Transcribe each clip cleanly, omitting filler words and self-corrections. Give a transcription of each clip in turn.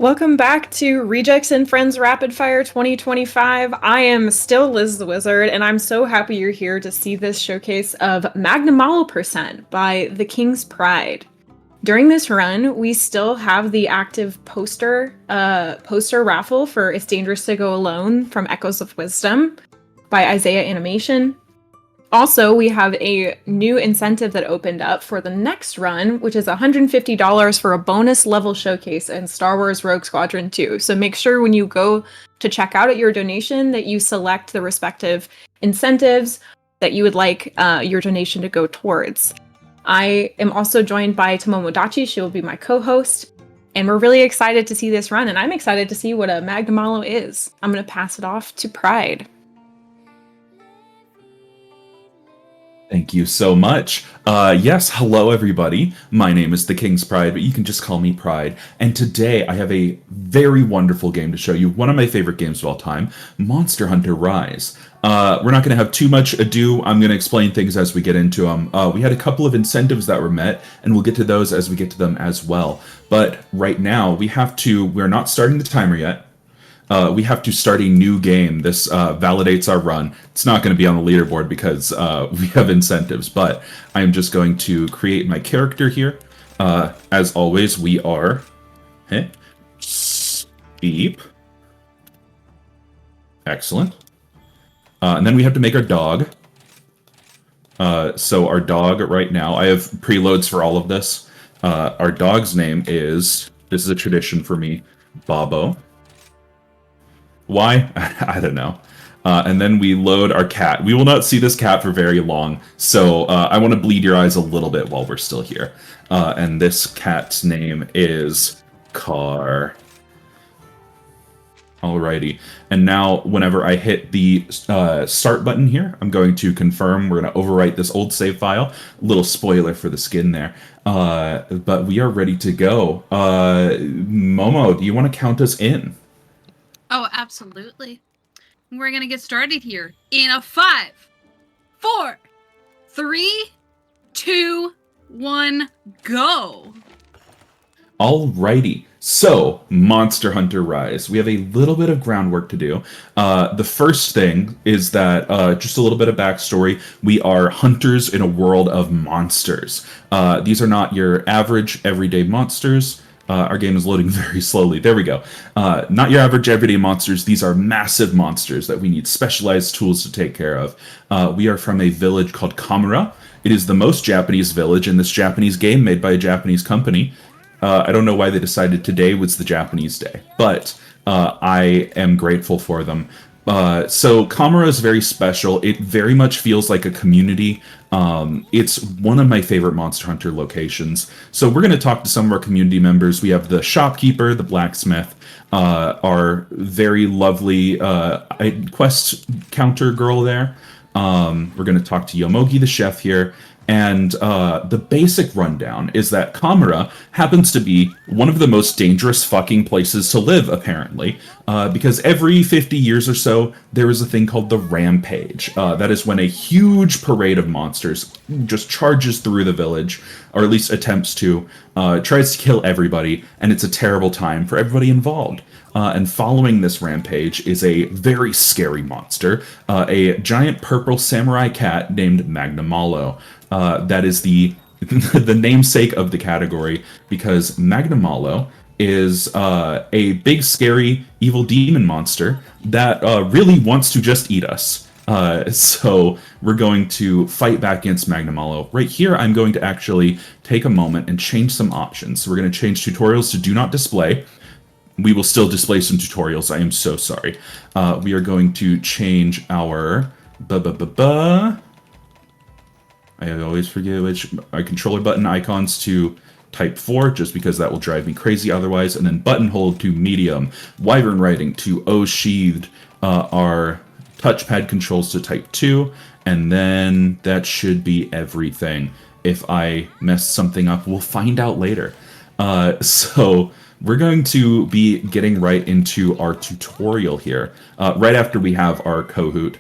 Welcome back to Rejects and Friends Rapid Fire 2025. I am still Liz the Wizard, and I'm so happy you're here to see this showcase of Magnamalo Percent by The King's Pride. During this run, we still have the active poster raffle for It's Dangerous to Go Alone from Echoes of Wisdom by Isaiah Animation. Also, we have a new incentive that opened up for the next run, which is $150 for a bonus level showcase in Star Wars Rogue Squadron 2. So make sure when you go to check out at your donation that you select the respective incentives that you would like your donation to go towards. I am also joined by Tomomodachi. She will be my co-host. And we're really excited to see this run, and I'm excited to see what a Magnamalo is. I'm going to pass it off to Pride. Thank you so much. Yes, hello everybody. My name is The King's Pride, but you can just call me Pride. And today I have a very wonderful game to show you. One of my favorite games of all time, Monster Hunter Rise. We're not going to have too much ado. I'm going to explain things as we get into them. We had a couple of incentives that were met, and we'll get to those as we get to them as well. But right now, we're not starting the timer yet. We have to start a new game. This validates our run. It's not going to be on the leaderboard because we have incentives, but I'm just going to create my character here. As always, we are Steep. Excellent. And then we have to make our dog. So our dog right now, I have preloads for all of this. Our dog's name this is a tradition for me, Bobo. Why? I don't know. And then we load our cat. We will not see this cat for very long, so I want to bleed your eyes a little bit while we're still here. And this cat's name is Car. Alrighty. And now, whenever I hit the start button here, I'm going to confirm. We're going to overwrite this old save file. Little spoiler for the skin there. But we are ready to go. Momo, do you want to count us in? Oh, absolutely. We're going to get started here in a 5, 4, 3, 2, 1, go. Alrighty. So, Monster Hunter Rise. We have a little bit of groundwork to do. The first thing is that, just a little bit of backstory, we are hunters in a world of monsters. These are not your average everyday monsters. Our game is loading very slowly. There we go. Not your average everyday monsters. These are massive monsters that we need specialized tools to take care of. We are from a village called Kamura. It is the most Japanese village in this Japanese game made by a Japanese company. I don't know why they decided today was the Japanese day, but I am grateful for them. So Kamura is very special. It very much feels like a community. It's one of my favorite Monster Hunter locations. So we're going to talk to some of our community members. We have the shopkeeper, the blacksmith, our very lovely quest counter girl there. We're going to talk to Yomogi, the chef here. And the basic rundown is that Kamura happens to be one of the most dangerous fucking places to live, apparently. Because every 50 years or so, there is a thing called the Rampage. That is when a huge parade of monsters just charges through the village, or at least attempts to, tries to kill everybody, and it's a terrible time for everybody involved. And following this rampage is a very scary monster, a giant purple samurai cat named Magnamalo. That is the the namesake of the category because Magnamalo is a big, scary, evil demon monster that really wants to just eat us. So we're going to fight back against Magnamalo. Right here, I'm going to actually take a moment and change some options. So we're going to change tutorials to do not display. We will still display some tutorials. I am so sorry. We are going to change our I always forget which our controller button icons to type 4, just because that will drive me crazy otherwise, and then button hold to medium, wyvern writing to O sheathed, our touchpad controls to type 2, and then that should be everything. If I mess something up, we'll find out later. So we're going to be getting right into our tutorial here, right after we have our Kahoot.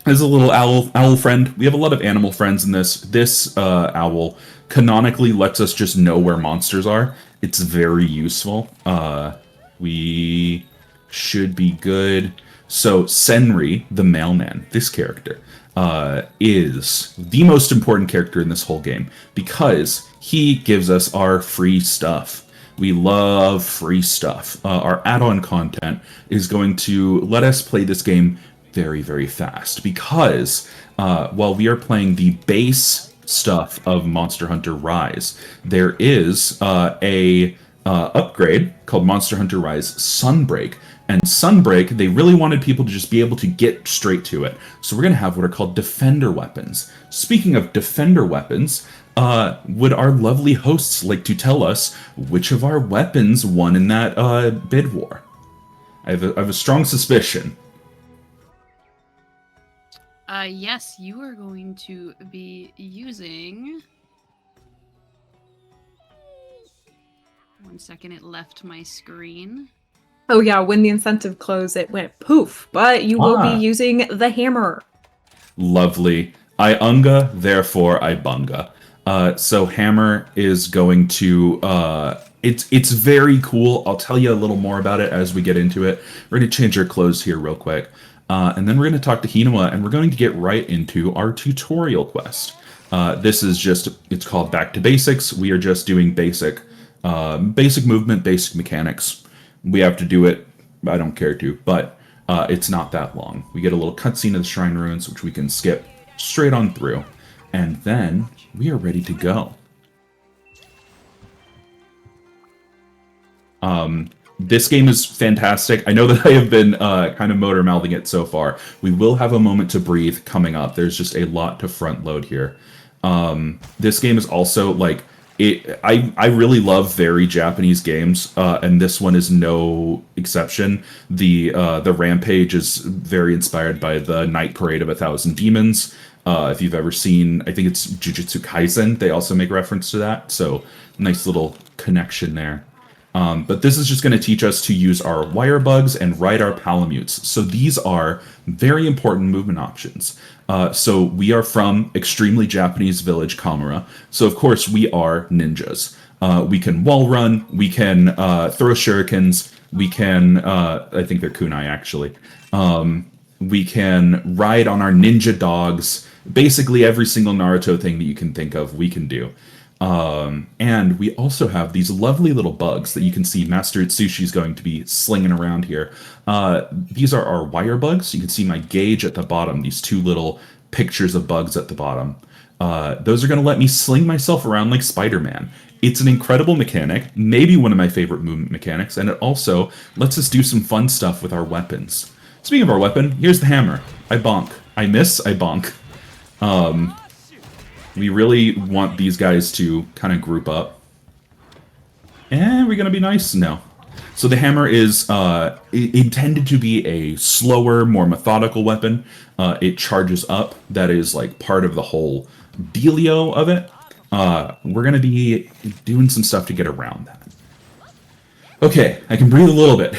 As a little owl friend, we have a lot of animal friends in this. This owl canonically lets us just know where monsters are. It's very useful. We should be good. So Senri, the mailman, this character, is the most important character in this whole game because he gives us our free stuff. We love free stuff. Our add-on content is going to let us play this game very, very fast because while we are playing the base stuff of Monster Hunter Rise, there is a upgrade called Monster Hunter Rise Sunbreak. And Sunbreak, they really wanted people to just be able to get straight to it. So we're going to have what are called defender weapons. Speaking of defender weapons, would our lovely hosts like to tell us which of our weapons won in that bid war? I have a strong suspicion. Yes, you are going to be using... One second, it left my screen. Oh yeah, when the incentive closed, it went poof, but you will be using the hammer. Lovely. I unga, therefore I bunga. So hammer is going to... It's very cool. I'll tell you a little more about it as we get into it. We're going to change our clothes here real quick. And then we're going to talk to Hinawa, and we're going to get right into our tutorial quest. This is just... It's called Back to Basics. We are just doing basic movement, basic mechanics. We have to do it. I don't care to, but it's not that long. We get a little cutscene of the Shrine Ruins, which we can skip straight on through. And then we are ready to go. This game is fantastic. I know that I have been kind of motor mouthing it so far. We will have a moment to breathe coming up. There's just a lot to front load here. This game is also like... I really love very Japanese games, and this one is no exception. The Rampage is very inspired by the Night Parade of 1,000 Demons. If you've ever seen, I think it's Jujutsu Kaisen, they also make reference to that, so nice little connection there. But this is just going to teach us to use our wire bugs and ride our palamutes. So these are very important movement options. So we are from extremely Japanese village Kamura. So of course we are ninjas. We can wall run, we can throw shurikens, we can, I think they're kunai actually. We can ride on our ninja dogs. Basically every single Naruto thing that you can think of, we can do. And we also have these lovely little bugs that you can see Master Itsushi is going to be slinging around here. These are our wire bugs. You can see my gauge at the bottom, these two little pictures of bugs at the bottom. Those are going to let me sling myself around like Spider-Man. It's an incredible mechanic, maybe one of my favorite movement mechanics, and it also lets us do some fun stuff with our weapons. Speaking of our weapon, here's the hammer. I bonk. I miss, I bonk. We really want these guys to kind of group up. And we're going to be nice? No. So the hammer is intended to be a slower, more methodical weapon. It charges up. That is like part of the whole dealio of it. We're going to be doing some stuff to get around that. Okay, I can breathe a little bit.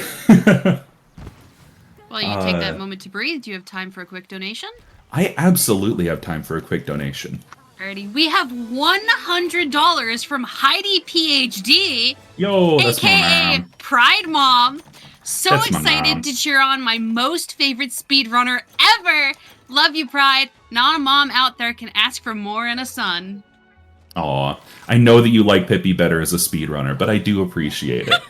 While you take that moment to breathe, do you have time for a quick donation? I absolutely have time for a quick donation. Alrighty, we have $100 from Heidi PhD, Yo, that's my aka mom. Pride Mom. So That's my excited mom. to cheer on my most favorite speedrunner ever. Love you, Pride. Not a mom out there can ask for more in a son. Aw, I know that you like Pippi better as a speedrunner, but I do appreciate it.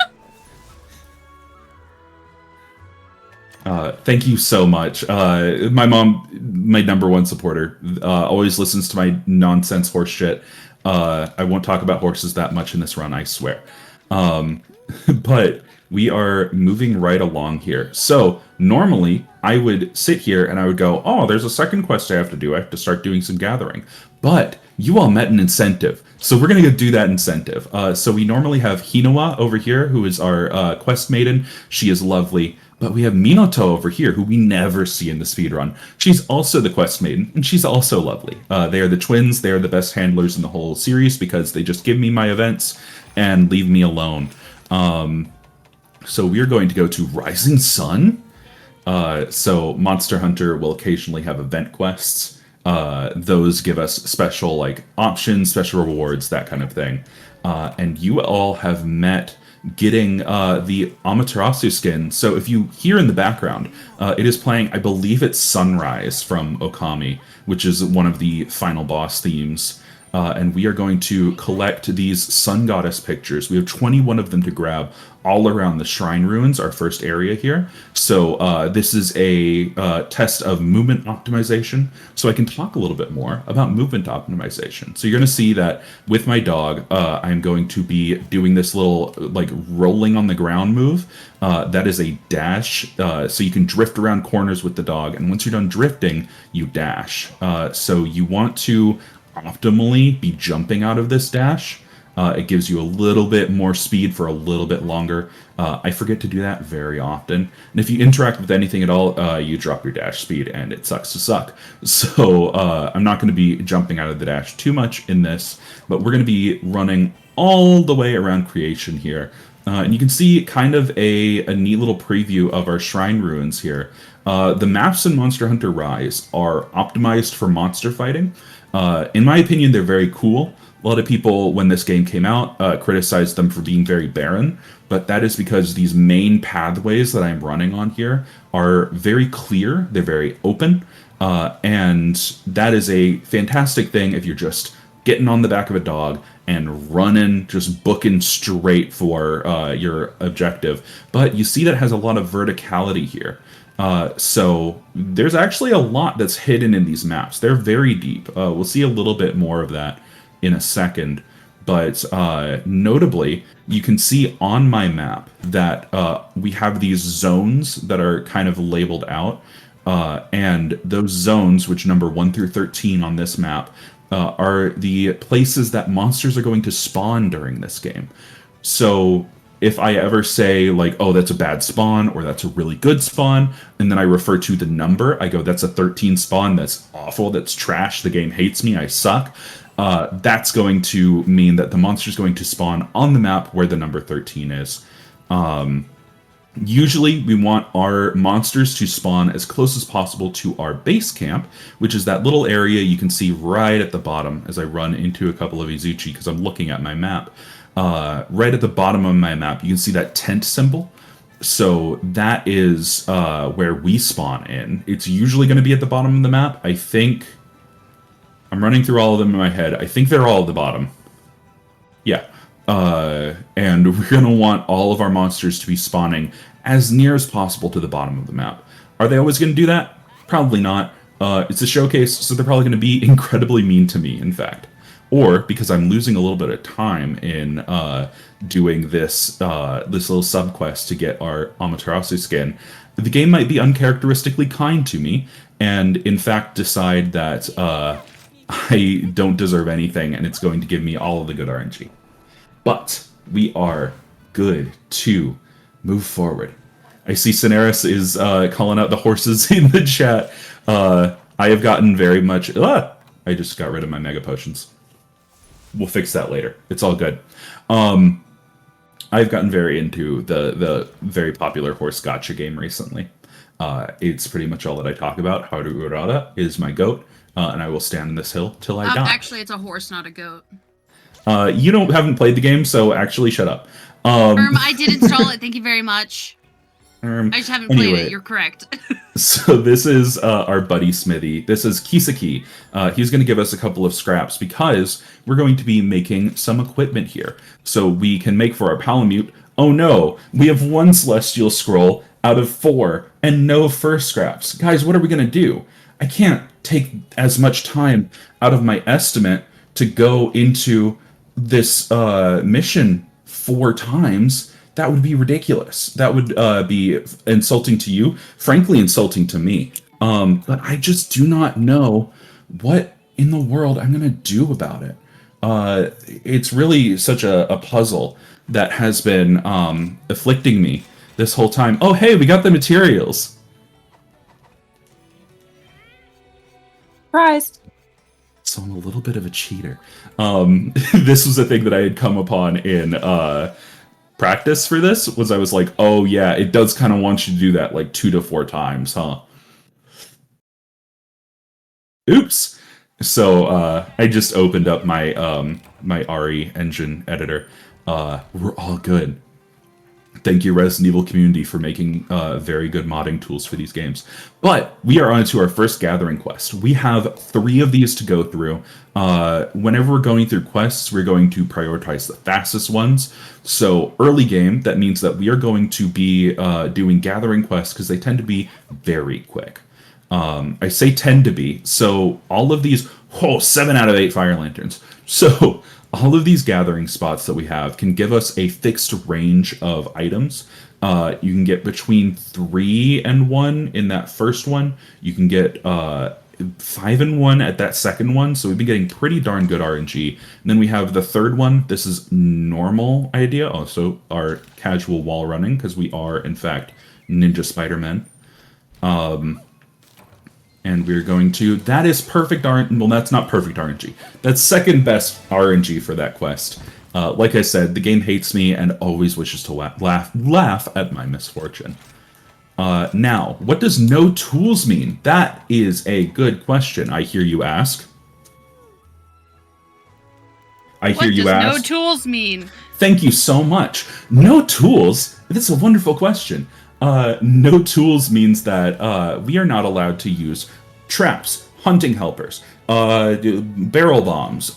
Thank you so much. My mom, my #1 supporter, always listens to my nonsense horse shit. I won't talk about horses that much in this run, I swear. But we are moving right along here. So normally I would sit here and I would go, oh, there's a second quest I have to do. I have to start doing some gathering. But you all met an incentive. So we're going to go do that incentive. So we normally have Hinawa over here, who is our quest maiden. She is lovely. But we have Minato over here, who we never see in the speedrun. She's also the quest maiden, and she's also lovely. They are the twins. They are the best handlers in the whole series because they just give me my events and leave me alone. So we are going to go to Rising Sun. So Monster Hunter will occasionally have event quests. those give us special like options, special rewards, that kind of thing. And you all have met getting the Amaterasu skin. So if you hear in the background, it is playing, I believe it's Sunrise from Okami, which is one of the final boss themes. And we are going to collect these sun goddess pictures. We have 21 of them to grab all around the shrine ruins, our first area here. So this is a test of movement optimization. So I can talk a little bit more about movement optimization. So you're going to see that with my dog, I'm going to be doing this little like rolling on the ground move. That is a dash. So you can drift around corners with the dog. And once you're done drifting, you dash. So you want to optimally be jumping out of this dash. It gives you a little bit more speed for a little bit longer. I forget to do that very often. And if you interact with anything at all, you drop your dash speed and it sucks to suck. So I'm not going to be jumping out of the dash too much in this, but we're going to be running all the way around creation here. And you can see kind of a neat little preview of our shrine ruins here. The maps in Monster Hunter Rise are optimized for monster fighting. In my opinion, they're very cool. A lot of people, when this game came out, criticized them for being very barren, but that is because these main pathways that I'm running on here are very clear, they're very open, and that is a fantastic thing if you're just getting on the back of a dog and running, just booking straight for your objective. But you see that it has a lot of verticality here. So there's actually a lot that's hidden in these maps. They're very deep. We'll see a little bit more of that in a second. But notably, you can see on my map that we have these zones that are kind of labeled out. And those zones, which number 1 through 13 on this map, are the places that monsters are going to spawn during this game. So if I ever say like, oh, that's a bad spawn or that's a really good spawn, and then I refer to the number, I go, that's a 13 spawn, that's awful, that's trash, the game hates me, I suck. That's going to mean that the monster's going to spawn on the map where the number 13 is. Usually we want our monsters to spawn as close as possible to our base camp, which is that little area you can see right at the bottom as I run into a couple of Izuchi because I'm looking at my map. Right at the bottom of my map, you can see that tent symbol. So that is where we spawn in. It's usually going to be at the bottom of the map. I think I'm running through all of them in my head. I think they're all at the bottom. Yeah. And we're going to want all of our monsters to be spawning as near as possible to the bottom of the map. Are they always going to do that? Probably not. It's a showcase, so they're probably going to be incredibly mean to me, in fact. Or, because I'm losing a little bit of time in doing this little sub-quest to get our Amaterasu skin, the game might be uncharacteristically kind to me, and in fact decide that I don't deserve anything, and it's going to give me all of the good RNG. But we are good to move forward. I see Cineris is calling out the horses in the chat. I have gotten very much... I just got rid of my Mega Potions. We'll fix that later. It's all good. I've gotten very into the very popular horse gacha game recently. It's pretty much all that I talk about. Haru Urara is my goat, and I will stand on this hill till I die. Actually, it's a horse, not a goat. You haven't played the game, so actually shut up. I did install it. Thank you very much. I just haven't played it. You're correct. So this is our buddy Smithy. This is Kisaki. He's going to give us a couple of scraps because we're going to be making some equipment here. So we can make for our Palamute. Oh no, we have 1 Celestial Scroll out of 4 and no fur scraps. Guys, what are we going to do? I can't take as much time out of my estimate to go into this mission 4 times. That would be ridiculous. That would be insulting to you, frankly insulting to me. But I just do not know what in the world I'm going to do about it. It's really such a puzzle that has been afflicting me this whole time. Oh, hey, we got the materials. Surprised. So I'm a little bit of a cheater. This was a thing that I had come upon in... practice for this was I was like, oh yeah, it does kind of want you to do that like 2 to 4 times, huh? Oops. So I just opened up my my RE engine editor. We're all good. Thank you, Resident Evil community, for making very good modding tools for these games. But we are on to our first gathering quest. We have 3 of these to go through. Whenever we're going through quests, we're going to prioritize the fastest ones. So early game, that means that we are going to be doing gathering quests because they tend to be very quick. I say tend to be. So all of these, 7 out of 8 fire lanterns. So all of these gathering spots that we have can give us a fixed range of items. You can get between 3 and 1 in that first one. You can get 5 and 1 at that second one. So we've been getting pretty darn good RNG. And then we have the third one. This is normal idea. Also our casual wall running, because we are in fact Ninja Spider-Men. And we're going to... That is perfect RNG. Well, that's not perfect RNG. That's second best RNG for that quest. Like I said, the game hates me and always wishes to laugh at my misfortune. Now, what does no tools mean? That is a good question, I hear you ask. What does no tools mean? Thank you so much. No tools? That's a wonderful question. No tools means that we are not allowed to use traps, hunting helpers, barrel bombs.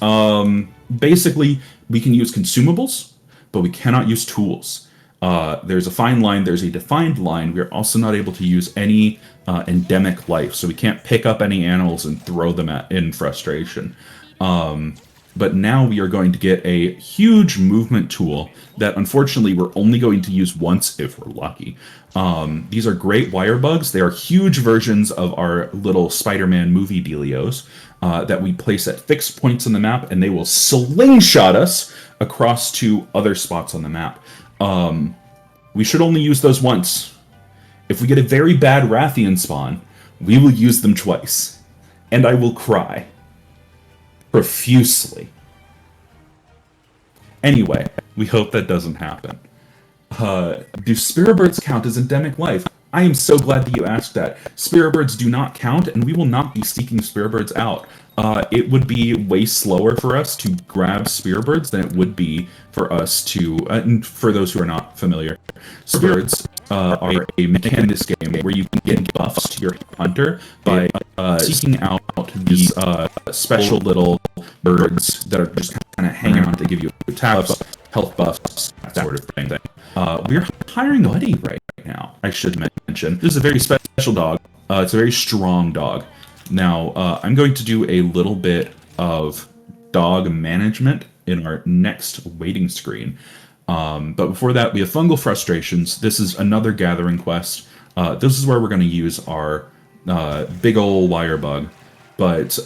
Basically, we can use consumables, but we cannot use tools. There's a fine line, there's a defined line. We're also not able to use any endemic life, so we can't pick up any animals and throw them in frustration. But now we are going to get a huge movement tool that unfortunately we're only going to use once if we're lucky. These are great wire bugs. They are huge versions of our little Spider-Man movie dealios that we place at fixed points on the map, and they will slingshot us across to other spots on the map. We should only use those once. If we get a very bad Rathian spawn, we will use them twice. And I will cry. Profusely. Anyway, we hope that doesn't happen. Do Spirit Birds count as endemic life? I am so glad that you asked that. Spirit Birds do not count, and we will not be seeking Spirit Birds out. It would be way slower for us to grab Spirit Birds than it would be for us to... and for those who are not familiar, Spirit Birds are a mechanic in this game where you can get buffs to your hunter by seeking out these special little birds that are just kind of hanging around to give you attack buffs, health buffs, that sort of thing. We're hiring Buddy right now, I should mention. This is a very special dog. It's a very strong dog. Now, I'm going to do a little bit of dog management in our next waiting screen. But before that, we have Fungal Frustrations. This is another gathering quest. This is where we're going to use our big ol' wire bug. But,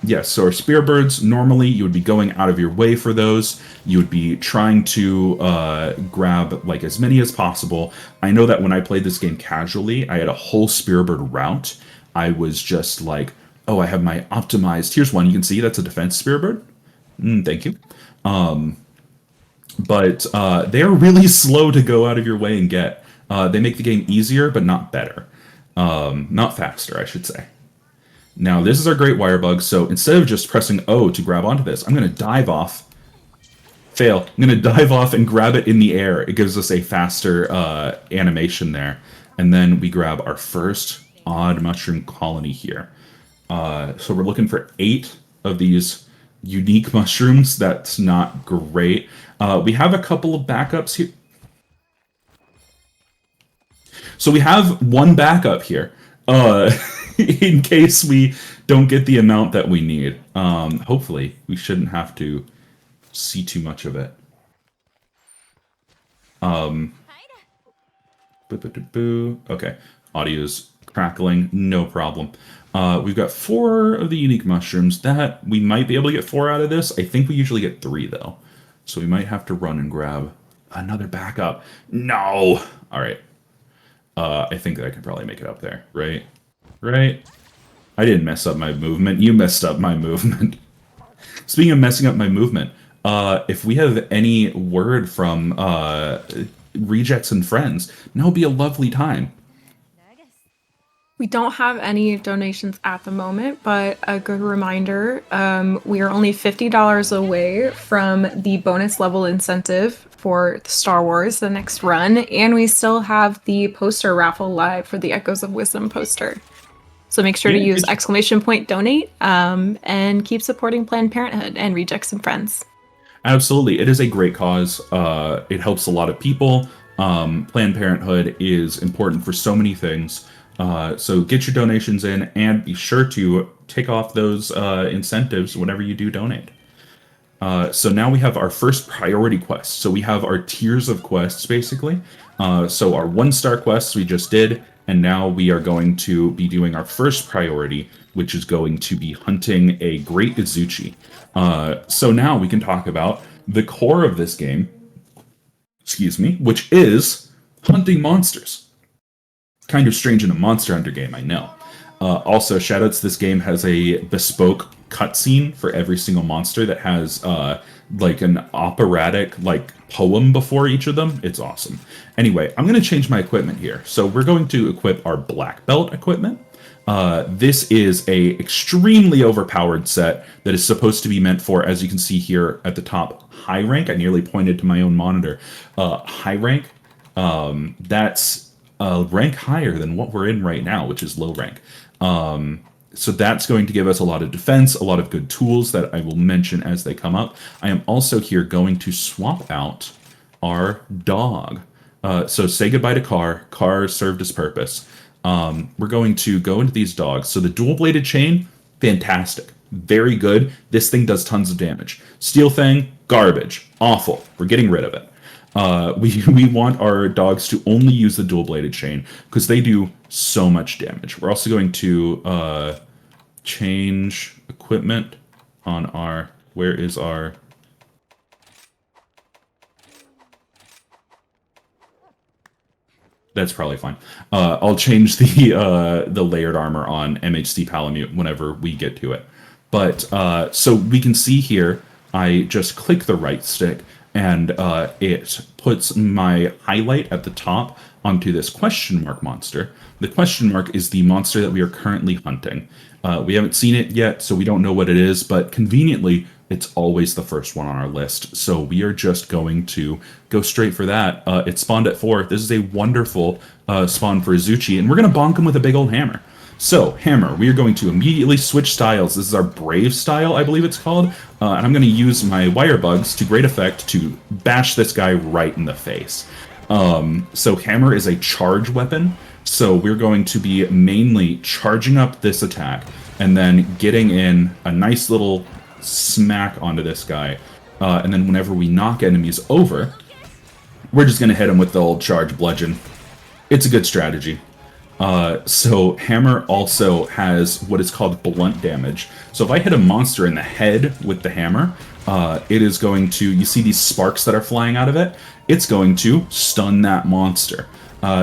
yes, so our Spear Birds, normally you would be going out of your way for those. You would be trying to grab, like, as many as possible. I know that when I played this game casually, I had a whole Spear Bird route. I was just like, oh, I have my optimized... Here's one, you can see that's a defense Spear Bird. Thank you. But they're really slow to go out of your way and get. They make the game easier, but not better. Not faster, I should say. Now, this is our Great Wire Bug, so instead of just pressing O to grab onto this, I'm going to dive off. Fail. I'm going to dive off and grab it in the air. It gives us a faster animation there. And then we grab our first odd mushroom colony here. So we're looking for 8 of these unique mushrooms. That's not great. We have a couple of backups here. So we have one backup here. In case we don't get the amount that we need. Hopefully, we shouldn't have to see too much of it. Okay, audio's crackling, no problem. We've got 4 of the unique mushrooms that we might be able to get 4 out of this. I think we usually get 3 though. So we might have to run and grab another backup. No! Alright. I think that I can probably make it up there, right? Right? I didn't mess up my movement. You messed up my movement. Speaking of messing up my movement, if we have any word from Rejects and Friends, now would be a lovely time. We don't have any donations at the moment, but a good reminder, we are only $50 away from the bonus level incentive for Star Wars, the next run, and we still have the poster raffle live for the Echoes of Wisdom poster. So make sure to use !donate and keep supporting Planned Parenthood and Rejects and Friends. Absolutely. It is a great cause. It helps a lot of people. Planned Parenthood is important for so many things. So get your donations in and be sure to take off those incentives whenever you do donate. So now we have our first priority quest. So we have our tiers of quests, basically. So our 1-star quests we just did, and now we are going to be doing our first priority, which is going to be hunting a Great Izuchi. So now we can talk about the core of this game, which is hunting monsters. Kind of strange in a Monster Hunter game, I know. Also, shoutouts, this game has a bespoke cutscene for every single monster that has like an operatic like poem before each of them. It's awesome. Anyway, I'm going to change my equipment here. So we're going to equip our black belt equipment. This is a extremely overpowered set that is supposed to be meant for, as you can see here at the top, high rank. I nearly pointed to my own monitor. High rank. That's rank higher than what we're in right now, which is low rank. So that's going to give us a lot of defense, a lot of good tools that I will mention as they come up. I am also here going to swap out our dog. So say goodbye to Car. Car served his purpose. We're going to go into these dogs. So the dual-bladed chain, fantastic. Very good. This thing does tons of damage. Steel Fang, garbage. Awful. We're getting rid of it. We want our dogs to only use the dual-bladed chain because they do so much damage. We're also going to change equipment on our... Where is our... That's probably fine. I'll change the layered armor on MHC Palamute whenever we get to it. But so we can see here, I just click the right stick, and it puts my highlight at the top onto this question mark monster. The question mark is the monster that we are currently hunting. We haven't seen it yet, so we don't know what it is, but conveniently, it's always the first one on our list. So we are just going to go straight for that. It spawned at 4. This is a wonderful spawn for Izuchi, and we're going to bonk him with a big old hammer. So, hammer, we are going to immediately switch styles. This is our Brave style, I believe it's called. And I'm going to use my wire bugs to great effect to bash this guy right in the face. So hammer is a charge weapon. So we're going to be mainly charging up this attack and then getting in a nice little smack onto this guy. And then whenever we knock enemies over, we're just going to hit him with the old charge bludgeon. It's a good strategy. So hammer also has what is called blunt damage. So if I hit a monster in the head with the hammer, it is going to, you see these sparks that are flying out of it? It's going to stun that monster.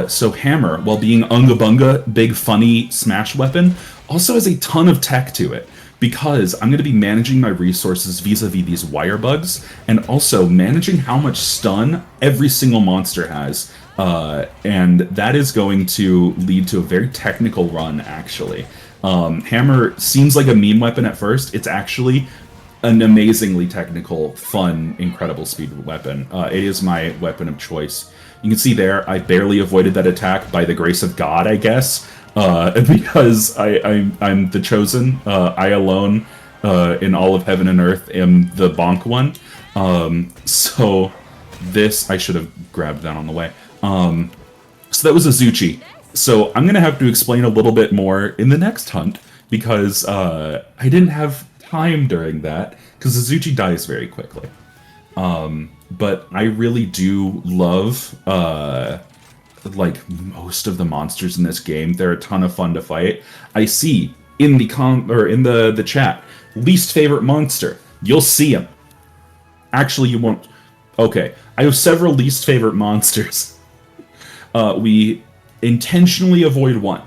So hammer, while being unga bunga, big funny smash weapon, also has a ton of tech to it. Because I'm going to be managing my resources vis-a-vis these wire bugs, and also managing how much stun every single monster has. And that is going to lead to a very technical run, actually. Hammer seems like a meme weapon at first. It's actually an amazingly technical, fun, incredible speed weapon. It is my weapon of choice. You can see there, I barely avoided that attack by the grace of God, I guess. Because I'm the chosen. I alone, in all of heaven and earth, am the bonk one. So this, I should have grabbed that on the way. So that was Izuchi. So I'm going to have to explain a little bit more in the next hunt, because I didn't have time during that, because Izuchi dies very quickly. But I really do love, like, most of the monsters in this game. They're a ton of fun to fight. I see in the the chat, least favorite monster. You'll see him. Actually, you won't. Okay, I have several least favorite monsters. We intentionally avoid one.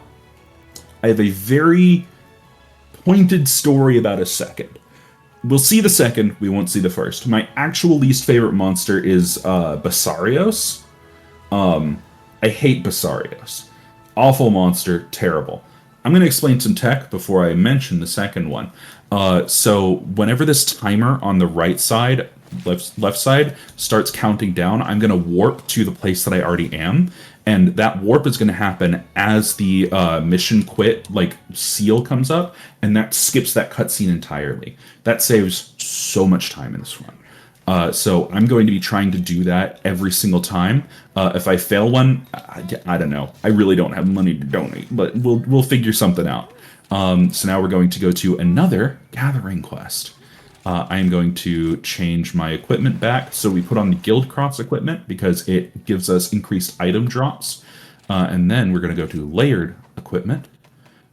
I have a very pointed story about a second. We'll see the second, we won't see the first. My actual least favorite monster is Basarios. I hate Basarios. Awful monster, terrible. I'm going to explain some tech before I mention the second one. So whenever this timer on the right side, left side, starts counting down, I'm going to warp to the place that I already am. And that warp is going to happen as the mission quit seal comes up, and that skips that cutscene entirely. That saves so much time in this run. So I'm going to be trying to do that every single time. If I fail one, I don't know. I really don't have money to donate, but we'll figure something out. So now we're going to go to another gathering quest. I am going to change my equipment back. So we put on the Guild Cross equipment because it gives us increased item drops. And then we're going to go to layered equipment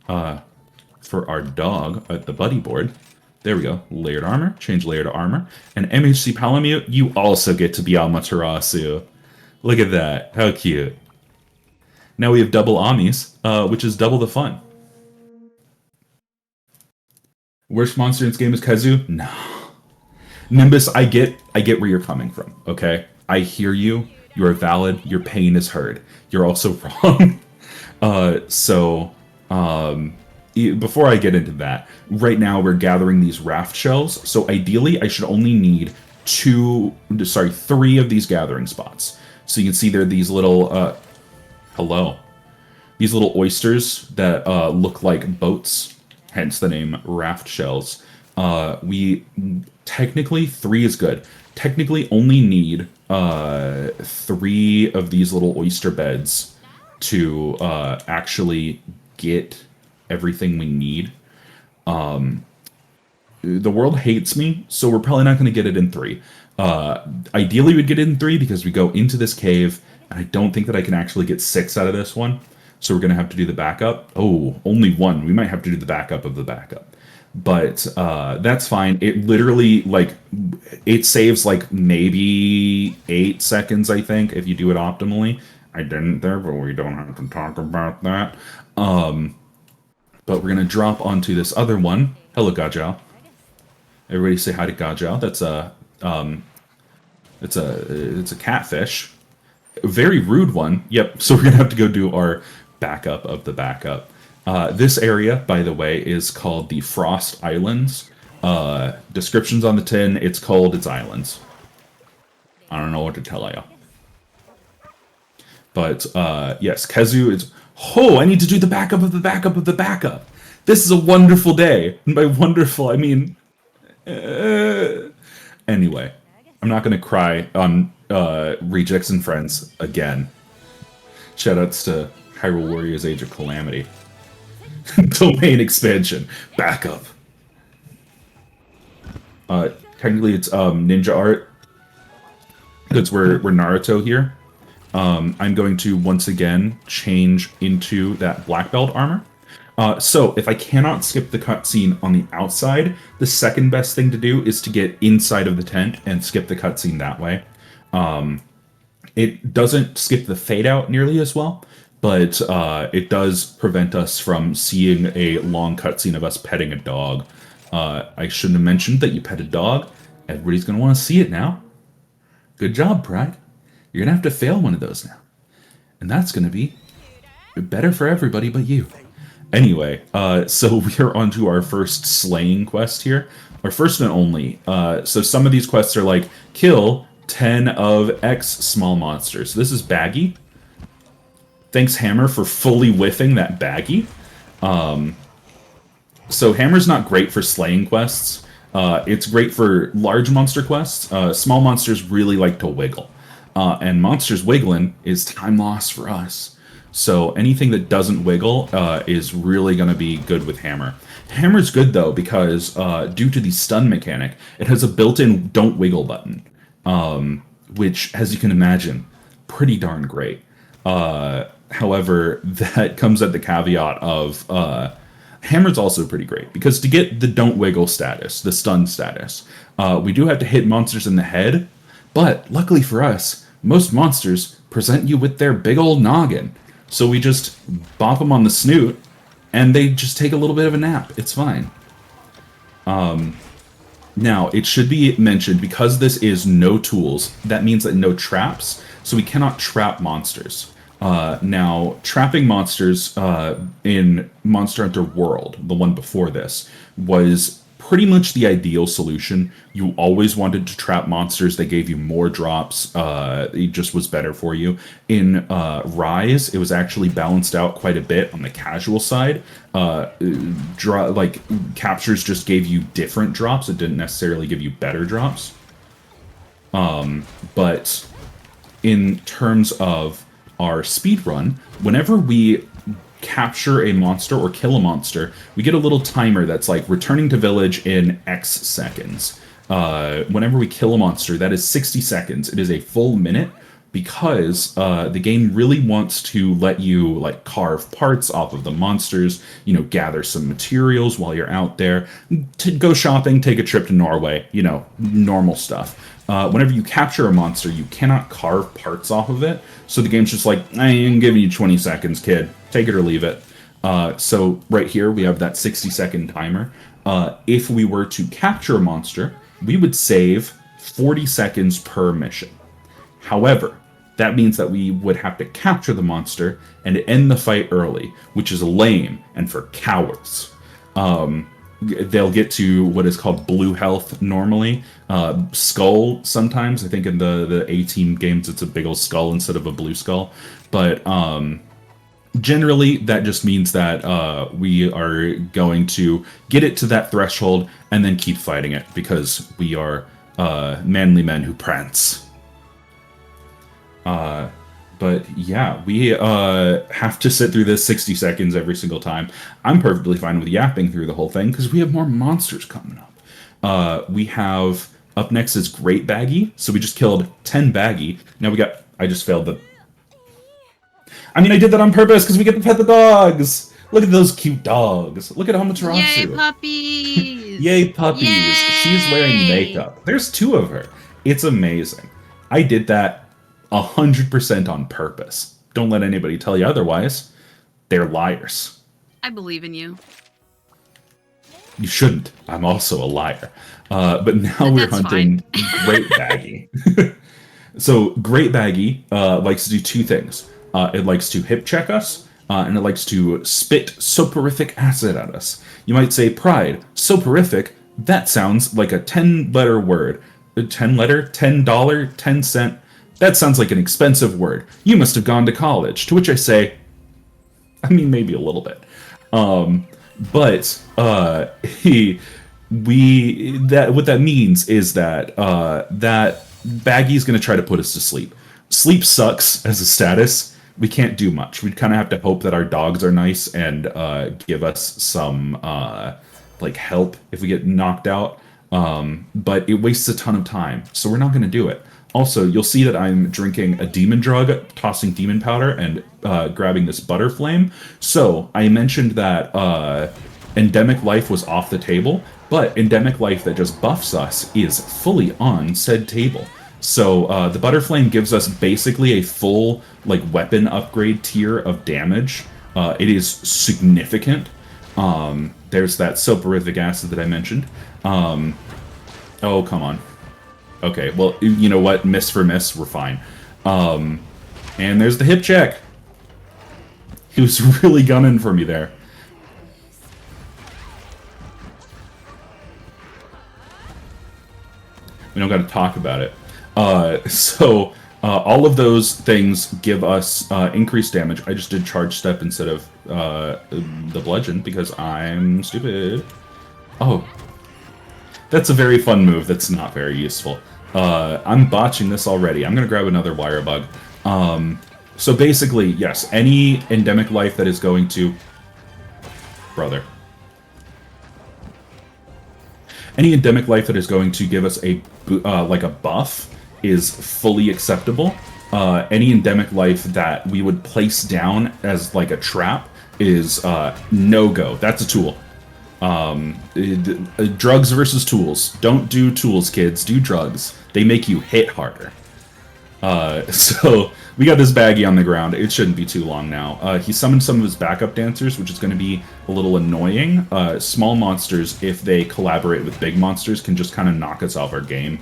for our dog at the buddy board. There we go. Layered armor. Change layer to armor. And MHC Palamute, you also get to be Amaterasu. Look at that. How cute. Now we have double Amis, which is double the fun. Worst monster in this game is Kazu? No. Nimbus, I get where you're coming from, okay? I hear you. You are valid. Your pain is heard. You're also wrong. Before I get into that, right now we're gathering these raft shells. So ideally, I should only need 3 of these gathering spots. So you can see there are these little, these little oysters that look like boats. Hence the name raft shells. We technically 3 is good. Technically only need 3 of these little oyster beds to actually get everything we need. The world hates me, so we're probably not going to get it in 3. Ideally we'd get it in 3 because we go into this cave, and I don't think that I can actually get 6 out of this one. So we're going to have to do the backup. Oh, only 1. We might have to do the backup of the backup. But that's fine. It literally, it saves, maybe 8 seconds, I think, if you do it optimally. I didn't there, but we don't have to talk about that. But we're going to drop onto this other one. Hello, Gajao. Everybody say hi to Gajao. It's a catfish. A very rude one. Yep, so we're going to have to go do our backup of the backup. This area, by the way, is called the Frost Islands. Descriptions on the tin, it's called its islands. I don't know what to tell you. But, yes, Kazu is... Oh, I need to do the backup of the backup of the backup. This is a wonderful day. And by wonderful, I mean... Anyway, I'm not going to cry on Rejects and Friends again. Shoutouts to Hyrule Warriors Age of Calamity. Domain expansion. Backup. Technically it's ninja art. Because we're Naruto here. I'm going to once again change into that black belt armor. So if I cannot skip the cutscene on the outside, the second best thing to do is to get inside of the tent and skip the cutscene that way. It doesn't skip the fade out nearly as well, but it does prevent us from seeing a long cutscene of us petting a dog. I shouldn't have mentioned that you pet a dog. Everybody's going to want to see it now. Good job, Pride. You're going to have to fail one of those now. And that's going to be better for everybody but you. Anyway, so we are on to our first slaying quest here. Our first and only. So some of these quests are like, kill 10 of X small monsters. So this is Baggy. Thanks, Hammer, for fully whiffing that Baggy. So Hammer's not great for slaying quests. It's great for large monster quests. Small monsters really like to wiggle. And monsters wiggling is time lost for us. So anything that doesn't wiggle is really going to be good with Hammer. Hammer's good, though, because due to the stun mechanic, it has a built-in don't wiggle button, which, as you can imagine, pretty darn great. However, that comes at the caveat of Hammer's also pretty great, because to get the don't wiggle status, the stun status, we do have to hit monsters in the head, but luckily for us, most monsters present you with their big old noggin. So we just bop them on the snoot, and they just take a little bit of a nap. It's fine. Now, it should be mentioned, because this is no tools, that means that no traps, so we cannot trap monsters. Now, trapping monsters in Monster Hunter World, the one before this, was pretty much the ideal solution. You always wanted to trap monsters. They gave you more drops. It just was better for you. In Rise, it was actually balanced out quite a bit on the casual side. Like captures just gave you different drops. It didn't necessarily give you better drops. But in terms of our speed run, whenever we capture a monster or kill a monster, we get a little timer that's like returning to village in X seconds. Whenever we kill a monster, that is 60 seconds. It is a full minute because the game really wants to let you like carve parts off of the monsters, you know, gather some materials while you're out there, to go shopping, take a trip to Norway, you know, normal stuff. Whenever you capture a monster, you cannot carve parts off of it. So the game's just like, I ain't giving you 20 seconds, kid. Take it or leave it. So right here, we have that 60-second timer. If we were to capture a monster, we would save 40 seconds per mission. However, that means that we would have to capture the monster and end the fight early, which is lame and for cowards. They'll get to what is called blue health normally. Skull sometimes. I think in the A-Team games it's a big old skull instead of a blue skull. But generally that just means that we are going to get it to that threshold and then keep fighting it because we are manly men who prance. But yeah, we have to sit through this 60 seconds every single time. I'm perfectly fine with yapping through the whole thing because we have more monsters coming up. We have, up next is Great Baggy. So we just killed 10 Baggy. Now we got, I just failed the... I mean, I did that on purpose because we get to pet the dogs. Look at those cute dogs. Look at Amaterasu. Yay, puppies! Yay, puppies. Yay! She's wearing makeup. There's 2 of her. It's amazing. I did that 100% on purpose. Don't let anybody tell you otherwise. They're liars. I believe in you. You shouldn't. I'm also a liar. But now we're hunting Great Baggy. So Great Baggy likes to do 2 things. It likes to hip check us, and it likes to spit soporific acid at us. You might say, Pride, soporific, that sounds like a 10-letter word. 10-letter? $10? 10 cent? That sounds like an expensive word. You must have gone to college. To which I say, I mean, maybe a little bit. But what that means is that that Baggy's going to try to put us to sleep. Sleep sucks as a status. We can't do much. We kind of have to hope that our dogs are nice and give us some like help if we get knocked out. But it wastes a ton of time, so we're not going to do it. Also, you'll see that I'm drinking a demon drug, tossing demon powder, and grabbing this butter flame. So, I mentioned that endemic life was off the table, but endemic life that just buffs us is fully on said table. So, the butter flame gives us basically a full like weapon upgrade tier of damage. It is significant. There's that soporific acid that I mentioned. Oh, come on. Okay, well, you know what? Miss for miss, we're fine. And there's the hip check. He was really gunning for me there. We don't got to talk about it. All of those things give us increased damage. I just did charge step instead of the bludgeon because I'm stupid. Oh. That's a very fun move that's not very useful. I'm botching this already. I'm going to grab another wire bug. So basically, yes, any endemic life that is going to... Brother. Any endemic life that is going to give us a like a buff is fully acceptable. Any endemic life that we would place down as like a trap is no-go. That's a tool. Drugs versus tools. Don't do tools, kids. Do drugs. They make you hit harder. So we got this Baggy on the ground. It shouldn't be too long now. He summoned some of his backup dancers, which is going to be a little annoying. Small monsters, if they collaborate with big monsters, can just kind of knock us off our game.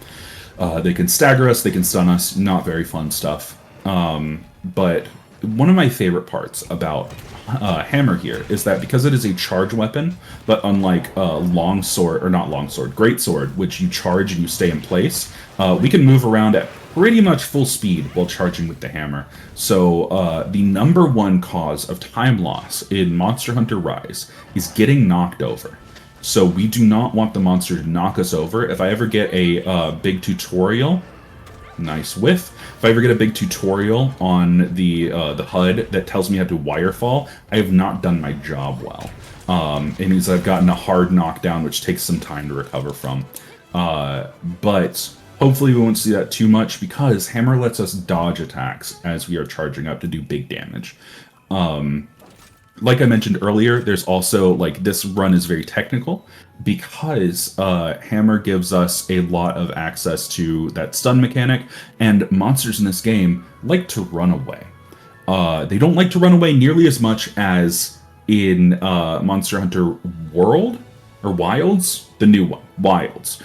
They can stagger us, they can stun us. Not very fun stuff. But one of my favorite parts about hammer here is that because it is a charge weapon, but unlike long sword, or not long sword, great sword, which you charge and you stay in place, we can move around at pretty much full speed while charging with the hammer. So the number one cause of time loss in Monster Hunter Rise is getting knocked over. So we do not want the monster to knock us over. If I ever get a big tutorial, nice whiff. If I ever get a big tutorial on the HUD that tells me how to wirefall, I have not done my job well. It means I've gotten a hard knockdown, which takes some time to recover from. But hopefully we won't see that too much, because hammer lets us dodge attacks as we are charging up to do big damage. Like I mentioned earlier, there's also, like, this run is very technical because hammer gives us a lot of access to that stun mechanic, and monsters in this game like to run away. They don't like to run away nearly as much as in Monster Hunter World, or Wilds, the new one, Wilds.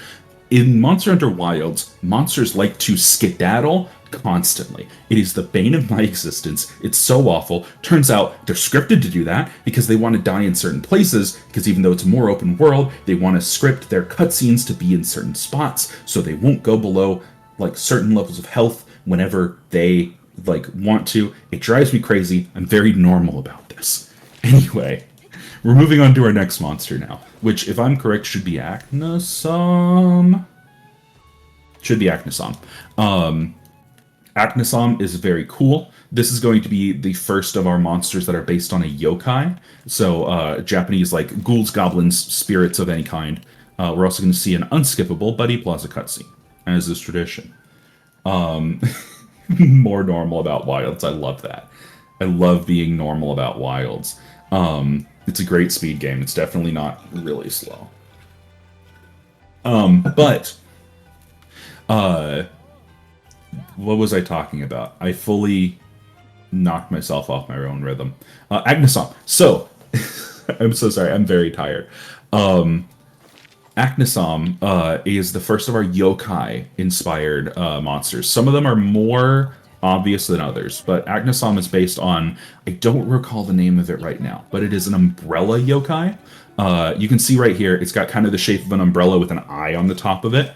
In Monster Hunter Wilds, monsters like to skedaddle constantly. It is the bane of my existence. It's so awful. Turns out they're scripted to do that because they want to die in certain places, because even though it's a more open world, they want to script their cutscenes to be in certain spots so they won't go below like certain levels of health whenever they like want to. It drives me crazy. I'm very normal about this. Anyway, we're moving on to our next monster now, which, if I'm correct, should be Aknosom. Should be Aknosom. Aknosom is very cool. This is going to be the first of our monsters that are based on a yokai. So Japanese, like, ghouls, goblins, spirits of any kind. We're also going to see an unskippable Buddy Plaza cutscene, as is tradition. More normal about Wilds. I love that. I love being normal about Wilds. It's a great speed game. It's definitely not really slow. What was I talking about? I fully knocked myself off my own rhythm. Aknosom. So, I'm so sorry. I'm very tired. Aknosom is the first of our yokai-inspired monsters. Some of them are more obvious than others, but Aknosom is based on, I don't recall the name of it right now, but it is an umbrella yokai. You can see right here, it's got kind of the shape of an umbrella with an eye on the top of it.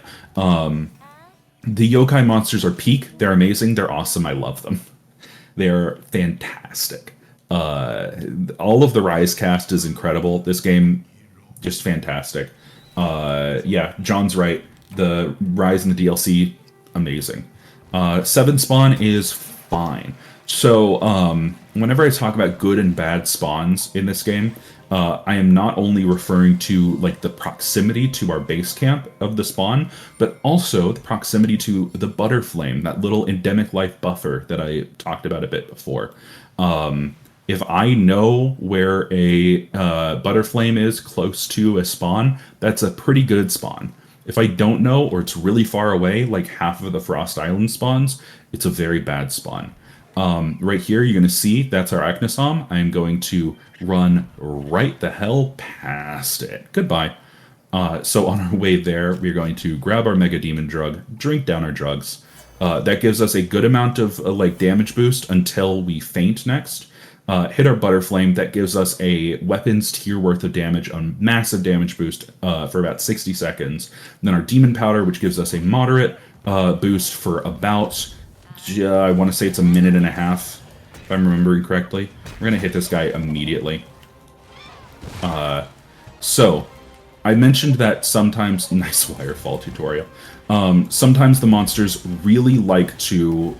The yokai monsters are peak. They're amazing. They're awesome. I love them. They're fantastic. All of the Rise cast is incredible. This game, just fantastic. Yeah, John's right. The Rise and the DLC, amazing. 7 spawn is fine. So, whenever I talk about good and bad spawns in this game, I am not only referring to, like, the proximity to our base camp of the spawn, but also the proximity to the Butterflame, that little endemic life buffer that I talked about a bit before. If I know where a Butterflame is close to a spawn, that's a pretty good spawn. If I don't know, or it's really far away, like half of the Frost Island spawns, it's a very bad spawn. Right here, you're going to see that's our Aknosom. I'm going to run right the hell past it. Goodbye. So on our way there, we're going to grab our Mega Demon Drug, drink down our drugs. That gives us a good amount of like damage boost until we faint next. Hit our Butterflame, that gives us a weapons tier worth of damage, a massive damage boost for about 60 seconds. And then our Demon Powder, which gives us a moderate boost for about, I want to say it's a minute and a half, if I'm remembering correctly. We're going to hit this guy immediately. So, I mentioned that sometimes, nice wirefall tutorial, sometimes the monsters really like to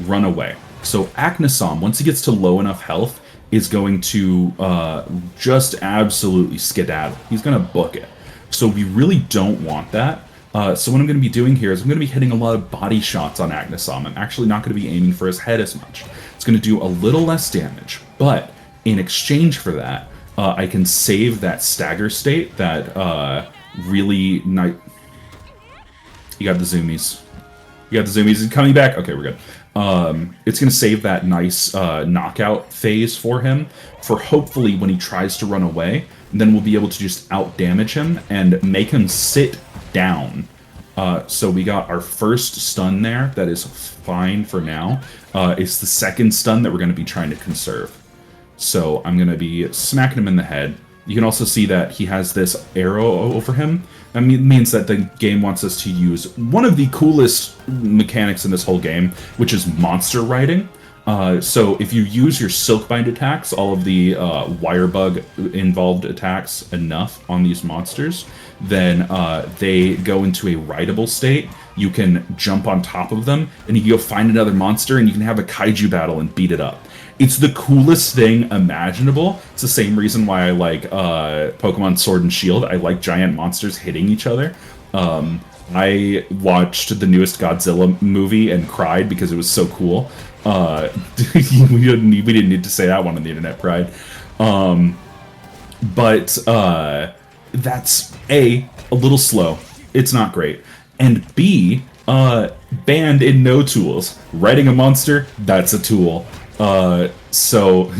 run away. So Aknosom, once he gets to low enough health, is going to just absolutely skedaddle. He's going to book it. So we really don't want that. So what I'm going to be doing here is I'm going to be hitting a lot of body shots on Aknosom. I'm actually not going to be aiming for his head as much. It's going to do a little less damage, but in exchange for that, I can save that stagger state, that really nice... You got the zoomies. You got the zoomies. He's coming back? Okay, we're good. It's going to save that nice knockout phase for him, for hopefully when he tries to run away, then we'll be able to just out-damage him and make him sit down. So we got our first stun there. That is fine for now. It's the second stun that we're going to be trying to conserve. So I'm going to be smacking him in the head. You can also see that he has this arrow over him. That means that the game wants us to use one of the coolest mechanics in this whole game, which is monster riding. So if you use your Silkbind attacks, all of the Wirebug involved attacks enough on these monsters, then they go into a rideable state. You can jump on top of them, and you can go find another monster, and you can have a kaiju battle and beat it up. It's the coolest thing imaginable. It's the same reason why I like Pokemon Sword and Shield. I like giant monsters hitting each other. I watched the newest Godzilla movie and cried because it was so cool. We didn't need to say that one on the internet, Pride. But that's A, a little slow. It's not great. And B, banned in no tools. Riding a monster, that's a tool. So,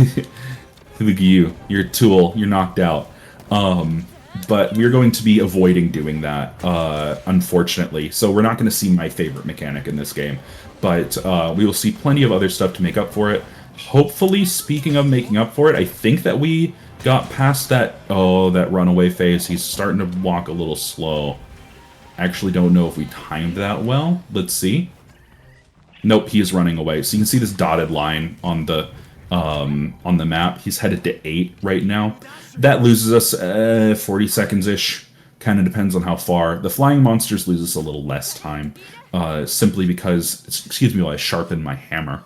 look at you. You're a tool. You're knocked out. But we're going to be avoiding doing that, unfortunately. So we're not going to see my favorite mechanic in this game. But we will see plenty of other stuff to make up for it. Hopefully, speaking of making up for it, I think that we got past that, that runaway phase. He's starting to walk a little slow. Actually don't know if we timed that well. Let's see. Nope, he is running away. So you can see this dotted line on the map. He's headed to 8 right now. That loses us 40 seconds-ish. Kind of depends on how far. The flying monsters lose us a little less time, simply because, excuse me while I sharpen my hammer.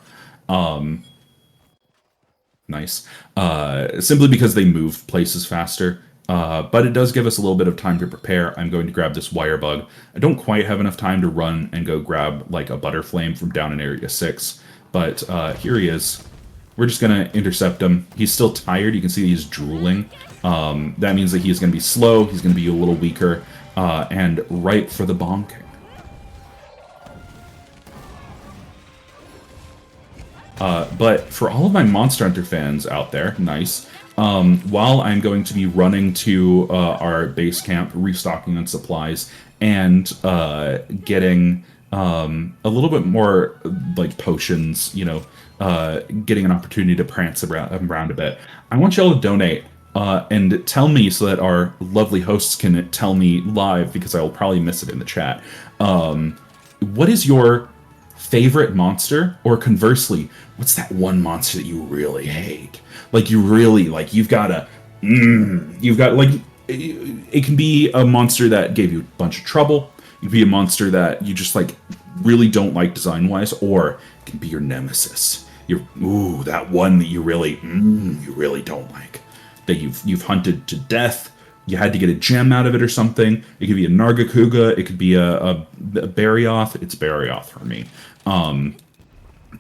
Nice. Simply because they move places faster. But it does give us a little bit of time to prepare. I'm going to grab this Wirebug. I don't quite have enough time to run and go grab like a Butterflame from down in Area 6. But here he is. We're just going to intercept him. He's still tired. You can see he's drooling. That means that he's going to be slow. He's going to be a little weaker. And ripe for the bonking. But for all of my Monster Hunter fans out there, nice. While I'm going to be running to our base camp, restocking on supplies, and getting a little bit more like potions, you know, getting an opportunity to prance around a bit, I want y'all to donate and tell me so that our lovely hosts can tell me live, because I will probably miss it in the chat. What is your favorite monster? Or conversely, what's that one monster that you really hate? Like, you really, like, you've got a, you've got, like, it can be a monster that gave you a bunch of trouble. It can be a monster that you just, like, really don't like design-wise, or it can be your nemesis. That one that you really don't like. That you've hunted to death. You had to get a gem out of it or something. It could be a Nargacuga. It could be a Barioth. It's Barioth for me.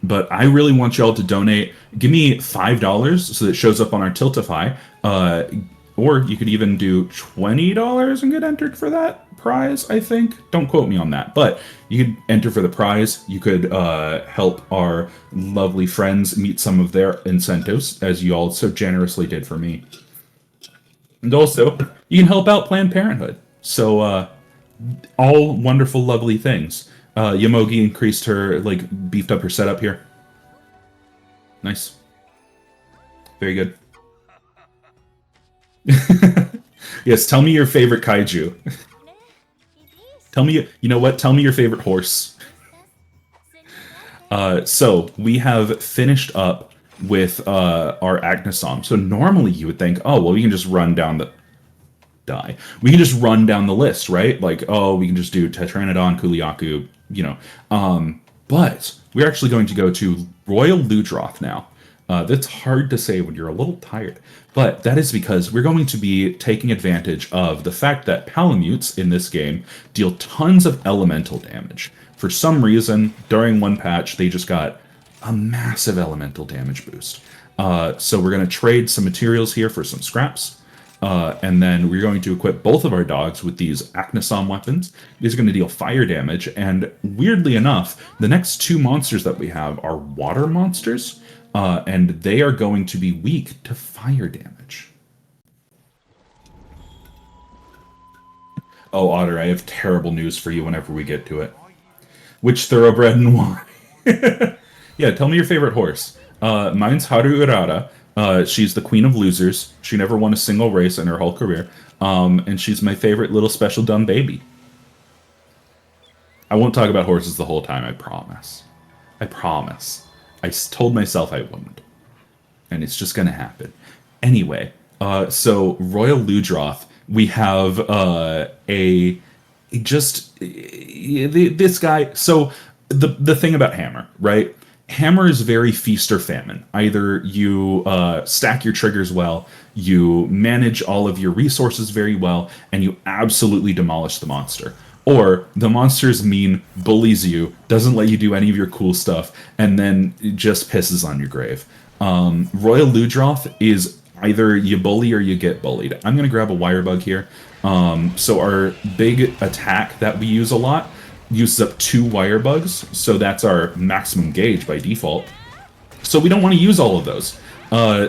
But I really want y'all to donate. Give me $5 so that it shows up on our Tiltify. Or you could even do $20 and get entered for that prize, I think. Don't quote me on that. But you could enter for the prize. You could help our lovely friends meet some of their incentives, as you all so generously did for me. And also, you can help out Planned Parenthood. So, all wonderful, lovely things. Yomogi increased her, like, beefed up her setup here. Nice. Very good. Yes, tell me your favorite kaiju. Tell me, you know what? Tell me your favorite horse. So, we have finished up with our Agnesong. So normally you would think, oh, well, we can just run down the... We can just run down the list, right? Like, oh, we can just do Tetranodon, Kuliaku, you know. But we're actually going to go to Royal Ludroth now. That's hard to say when you're a little tired. But that is because we're going to be taking advantage of the fact that Palamutes in this game deal tons of elemental damage. For some reason, during one patch, they just got a massive elemental damage boost. So we're going to trade some materials here for some scraps. And then we're going to equip both of our dogs with these Agnesong weapons. These are going to deal fire damage, and weirdly enough, the next two monsters that we have are water monsters, and they are going to be weak to fire damage. Oh, Otter, I have terrible news for you whenever we get to it. Which thoroughbred and why? Yeah, tell me your favorite horse. Mine's Haru Urara. She's the queen of losers. She never won a single race in her whole career. And she's my favorite little special dumb baby. I won't talk about horses the whole time, I promise. I promise. Told myself I wouldn't. And it's just gonna happen. Anyway, so Royal Ludroth, we have this guy. So the thing about Hammer, right? Hammer is very feast or famine. Either you stack your triggers well, you manage all of your resources very well, and you absolutely demolish the monster. Or the monster's mean, bullies you, doesn't let you do any of your cool stuff, and then just pisses on your grave. Royal Ludroth is either you bully or you get bullied. I'm going to grab a wire bug here. So our big attack that we use a lot uses up 2 wire bugs, so that's our maximum gauge by default. So we don't want to use all of those.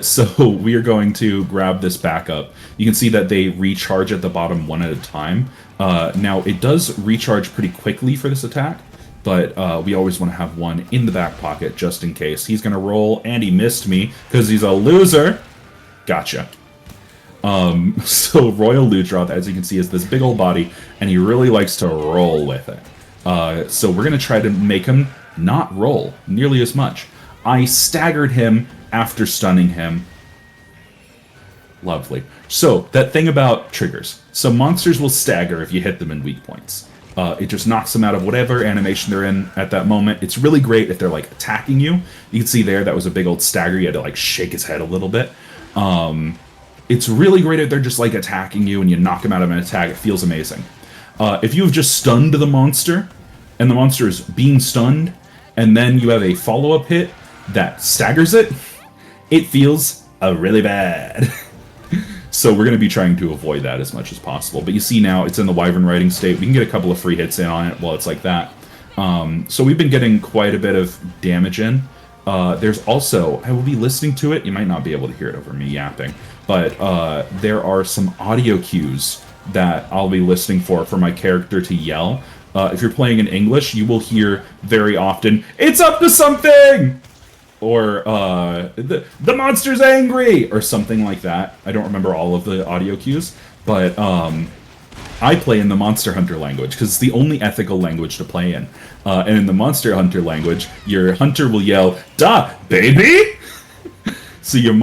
So we are going to grab this backup. You can see that they recharge at the bottom one at a time. Now, it does recharge pretty quickly for this attack, but we always want to have one in the back pocket just in case. He's going to roll, and he missed me because he's a loser. Gotcha. So Royal Ludroth, as you can see, is this big old body, and he really likes to roll with it. So we're going to try to make him not roll nearly as much. I staggered him after stunning him. Lovely. So, that thing about triggers. So monsters will stagger if you hit them in weak points. It just knocks them out of whatever animation they're in at that moment. It's really great if they're, like, attacking you. You can see there, that was a big old stagger. You had to, like, shake his head a little bit. It's really great if they're just, like, attacking you and you knock them out of an attack. It feels amazing. If you've just stunned the monster, and the monster is being stunned, and then you have a follow-up hit that staggers it, it feels really bad. So we're going to be trying to avoid that as much as possible. But you see now, it's in the Wyvern Riding state. We can get a couple of free hits in on it while it's like that. So we've been getting quite a bit of damage in. There's also, I will be listening to it. You might not be able to hear it over me yapping. But there are some audio cues that I'll be listening for my character to yell. If you're playing in English, you will hear very often, "It's up to something!" Or, the monster's angry! Or something like that. I don't remember all of the audio cues, but, I play in the Monster Hunter language, because it's the only ethical language to play in. And in the Monster Hunter language, your hunter will yell, "Da, baby!" So your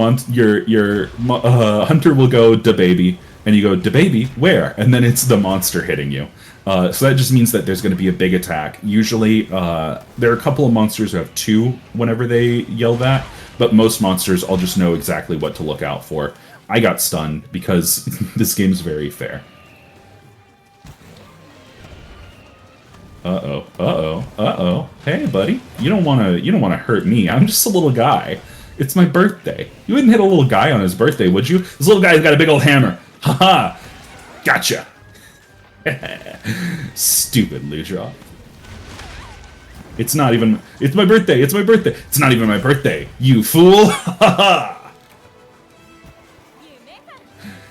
hunter will go, "Da, baby," and you go, "Da, baby, where?" And then it's the monster hitting you. So that just means that there's going to be a big attack. Usually, there are a couple of monsters who have 2 whenever they yell that, but most monsters, I'll just know exactly what to look out for. I got stunned because this game's very fair. Uh-oh, uh-oh, uh-oh. Hey, buddy, you don't want to hurt me. I'm just a little guy. It's my birthday. You wouldn't hit a little guy on his birthday, would you? This little guy's got a big old hammer. Haha! Gotcha! Stupid Ludroth. It's not even... It's my birthday! It's my birthday! It's not even my birthday! You fool! Haha!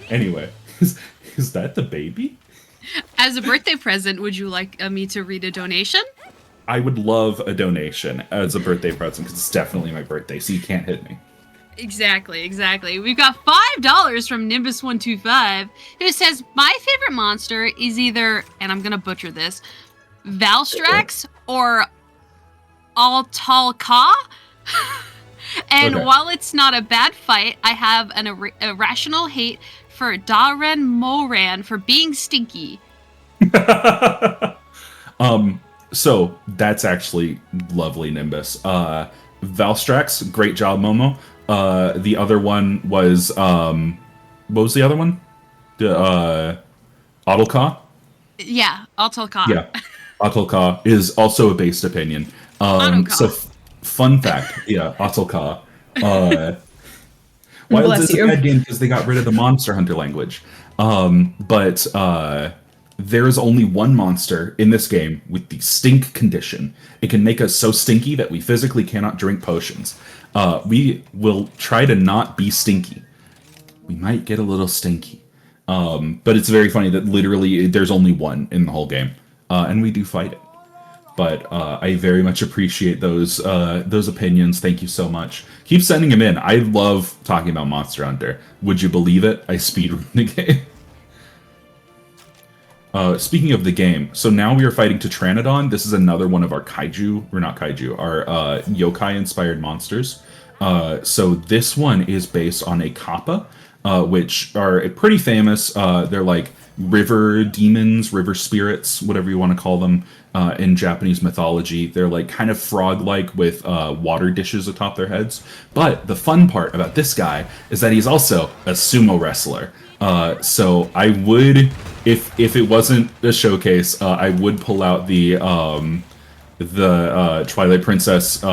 Anyway, is that the baby? As a birthday present, would you like me to read a donation? I would love a donation as a birthday present, because it's definitely my birthday, so you can't hit me. Exactly. We've got $5 from Nimbus125, who says, "My favorite monster is either," and I'm gonna butcher this, "Valstrax or Altalka." And while it's not a bad fight, I have an irrational hate for Daren Moran for being stinky. So that's actually lovely, Nimbus. Valstrax, great job, Momo. The other one was, what was the other one? Autalka? Yeah, Autalka. Yeah, Autalka is also a based opinion. So, fun fact, yeah, Autalka. Wilds is a bad game because they got rid of the Monster Hunter language. But there is only one monster in this game with the stink condition. It can make us so stinky that we physically cannot drink potions. We will try to not be stinky. We might get a little stinky. But it's very funny that literally there's only one in the whole game. And we do fight it. But I very much appreciate those opinions. Thank you so much. Keep sending them in. I love talking about Monster Hunter. Would you believe it? I speedrun the game. Speaking of the game, so now we are fighting Tetranodon. This is another one of our kaiju, or not kaiju, our yokai-inspired monsters. So this one is based on a kappa, which are pretty famous. They're like river demons, river spirits, whatever you want to call them, in Japanese mythology. They're like kind of frog-like with water dishes atop their heads. But the fun part about this guy is that he's also a sumo wrestler. So I would, if it wasn't a showcase, I would pull out the Twilight Princess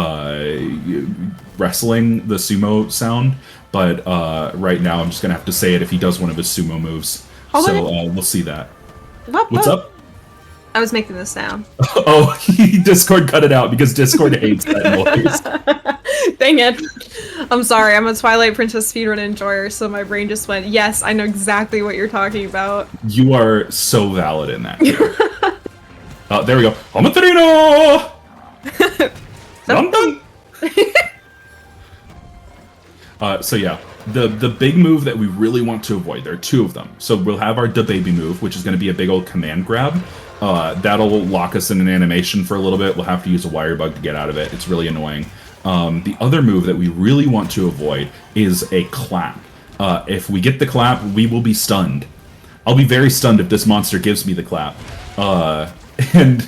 wrestling, the sumo sound. But right now I'm just gonna have to say it if he does one of his sumo moves. So we'll see that. What's up? I was making this sound. Oh, Discord cut it out because Discord hates that noise. Dang it. I'm sorry, I'm a Twilight Princess speedrun enjoyer, so my brain just went, yes, I know exactly what you're talking about. You are so valid in that. There we go. Amaterino! Dun dun! So yeah, the big move that we really want to avoid, there are two of them. So we'll have our DaBaby move, which is going to be a big old command grab. That'll lock us in an animation for a little bit. We'll have to use a wire bug to get out of it. It's really annoying. The other move that we really want to avoid is a clap. If we get the clap, we will be stunned. I'll be very stunned if this monster gives me the clap. And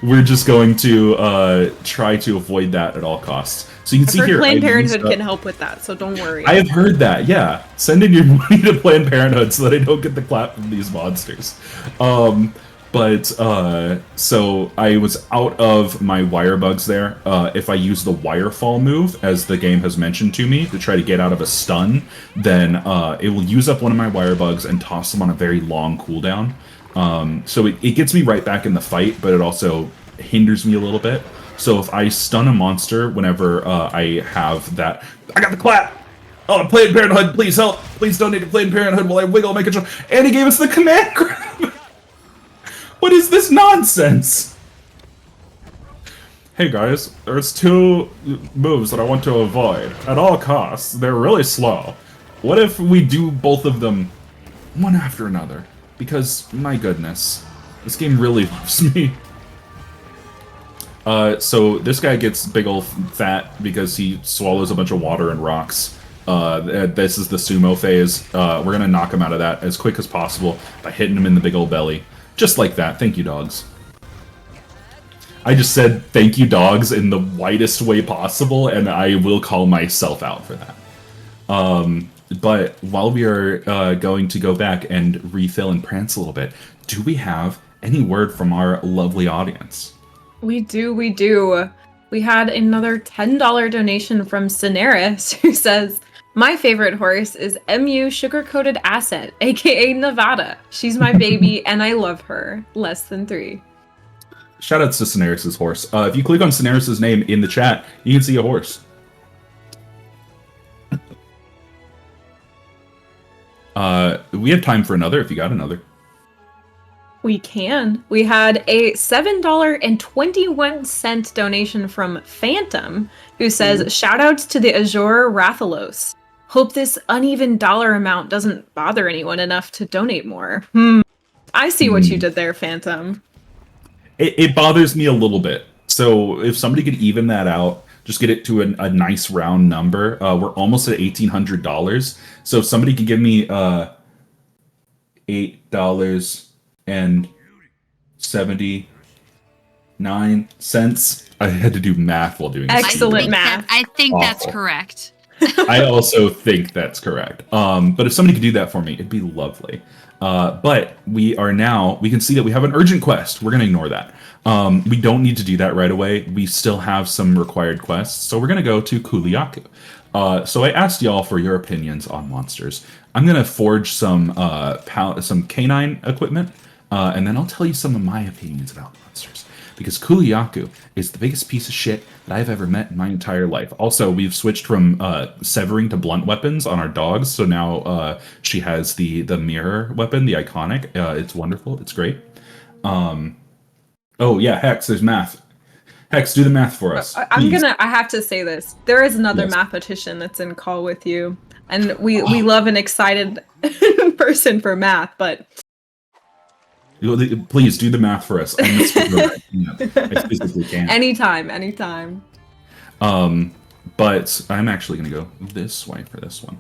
we're just going to try to avoid that at all costs. So you can see here, Planned Parenthood can help with that, so don't worry. I have heard that, yeah. Send in your money to Planned Parenthood so that I don't get the clap from these monsters. So I was out of my wire bugs there. If I use the wire fall move, as the game has mentioned to me, to try to get out of a stun, then it will use up one of my wire bugs and toss them on a very long cooldown. So it gets me right back in the fight, but it also hinders me a little bit. So if I stun a monster whenever I have that, I got the clap! Oh, Planned Parenthood, please help! Please donate to Planned Parenthood while I wiggle, make a jump. And he gave us the command grab! What is this nonsense? Hey guys, there's two moves that I want to avoid. At all costs, they're really slow. What if we do both of them one after another? Because, my goodness, this game really loves me. So this guy gets big ol' fat because he swallows a bunch of water and rocks. This is the sumo phase. We're gonna knock him out of that as quick as possible by hitting him in the big ol' belly. Just like that. Thank you, dogs. I just said thank you, dogs, in the whitest way possible, and I will call myself out for that. But while we are going to go back and refill and prance a little bit, do we have any word from our lovely audience? We do. We had another $10 donation from Cineris, who says, my favorite horse is MU Sugar-Coated Asset, aka Nevada. She's my baby, and I love her. Less than 3. Shoutouts to Cineris' horse. If you click on Cineris' name in the chat, you can see a horse. We have time for another if you got another. We can. We had a $7.21 donation from Phantom, who says, shoutouts to the Azure Rathalos. Hope this uneven dollar amount doesn't bother anyone enough to donate more. I see what you did there, Phantom. It bothers me a little bit. So if somebody could even that out, just get it to a nice round number. We're almost at $1,800. So if somebody could give me $8.79. I had to do math while doing this. Excellent math. I think that's correct. I also think that's correct. But if somebody could do that for me, it'd be lovely. But we can see that we have an urgent quest. We're going to ignore that. We don't need to do that right away. We still have some required quests. So we're going to go to Kuliaku. So I asked y'all for your opinions on monsters. I'm going to forge some canine equipment, and then I'll tell you some of my opinions about monsters. Because Kuliaku is the biggest piece of shit that I've ever met in my entire life. Also, we've switched from severing to blunt weapons on our dogs, so now she has the mirror weapon, the iconic. It's wonderful. It's great. Oh yeah, Hex. There's math. Hex, do the math for us. Please. I have to say this. There is another Yes. mathematician that's in call with you. And we love an excited person for math, but Please do the math for us. I physically can't. anytime. But I'm actually going to go this way for this one.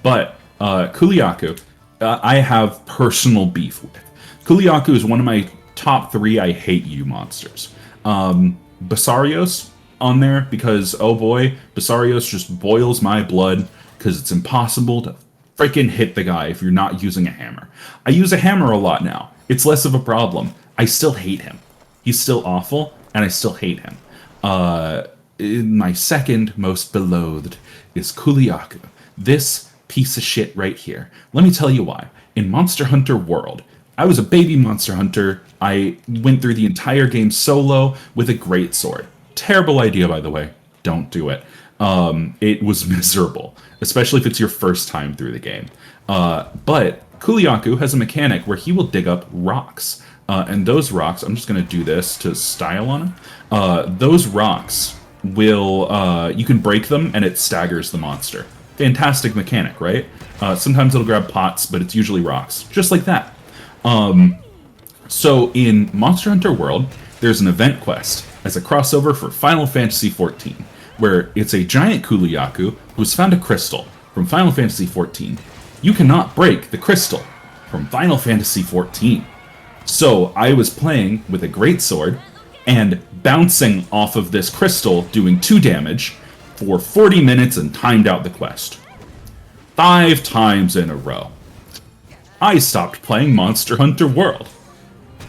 But Kuliaku, I have personal beef with. Kuliaku is one of my top 3 I hate you monsters. Basarios on there because, oh boy, Basarios just boils my blood because it's impossible to freaking hit the guy if you're not using a hammer. I use a hammer a lot now. It's less of a problem. I still hate him. He's still awful, and I still hate him. My second most beloved is Kuliaku. This piece of shit right here. Let me tell you why. In Monster Hunter World, I was a baby Monster Hunter. I went through the entire game solo with a great sword. Terrible idea, by the way. Don't do it. It was miserable, especially if it's your first time through the game. But Kuliaku has a mechanic where he will dig up rocks. And those rocks, I'm just going to do this to style on them. Those rocks will, you can break them and it staggers the monster. Fantastic mechanic, right? Sometimes it'll grab pots, but it's usually rocks. Just like that. So in Monster Hunter World, there's an event quest as a crossover for Final Fantasy XIV, where it's a giant Kuliaku who's found a crystal from Final Fantasy XIV. You cannot break the crystal from Final Fantasy XIV. So I was playing with a great sword and bouncing off of this crystal, doing 2 damage for 40 minutes and timed out the quest. 5 times in a row. I stopped playing Monster Hunter World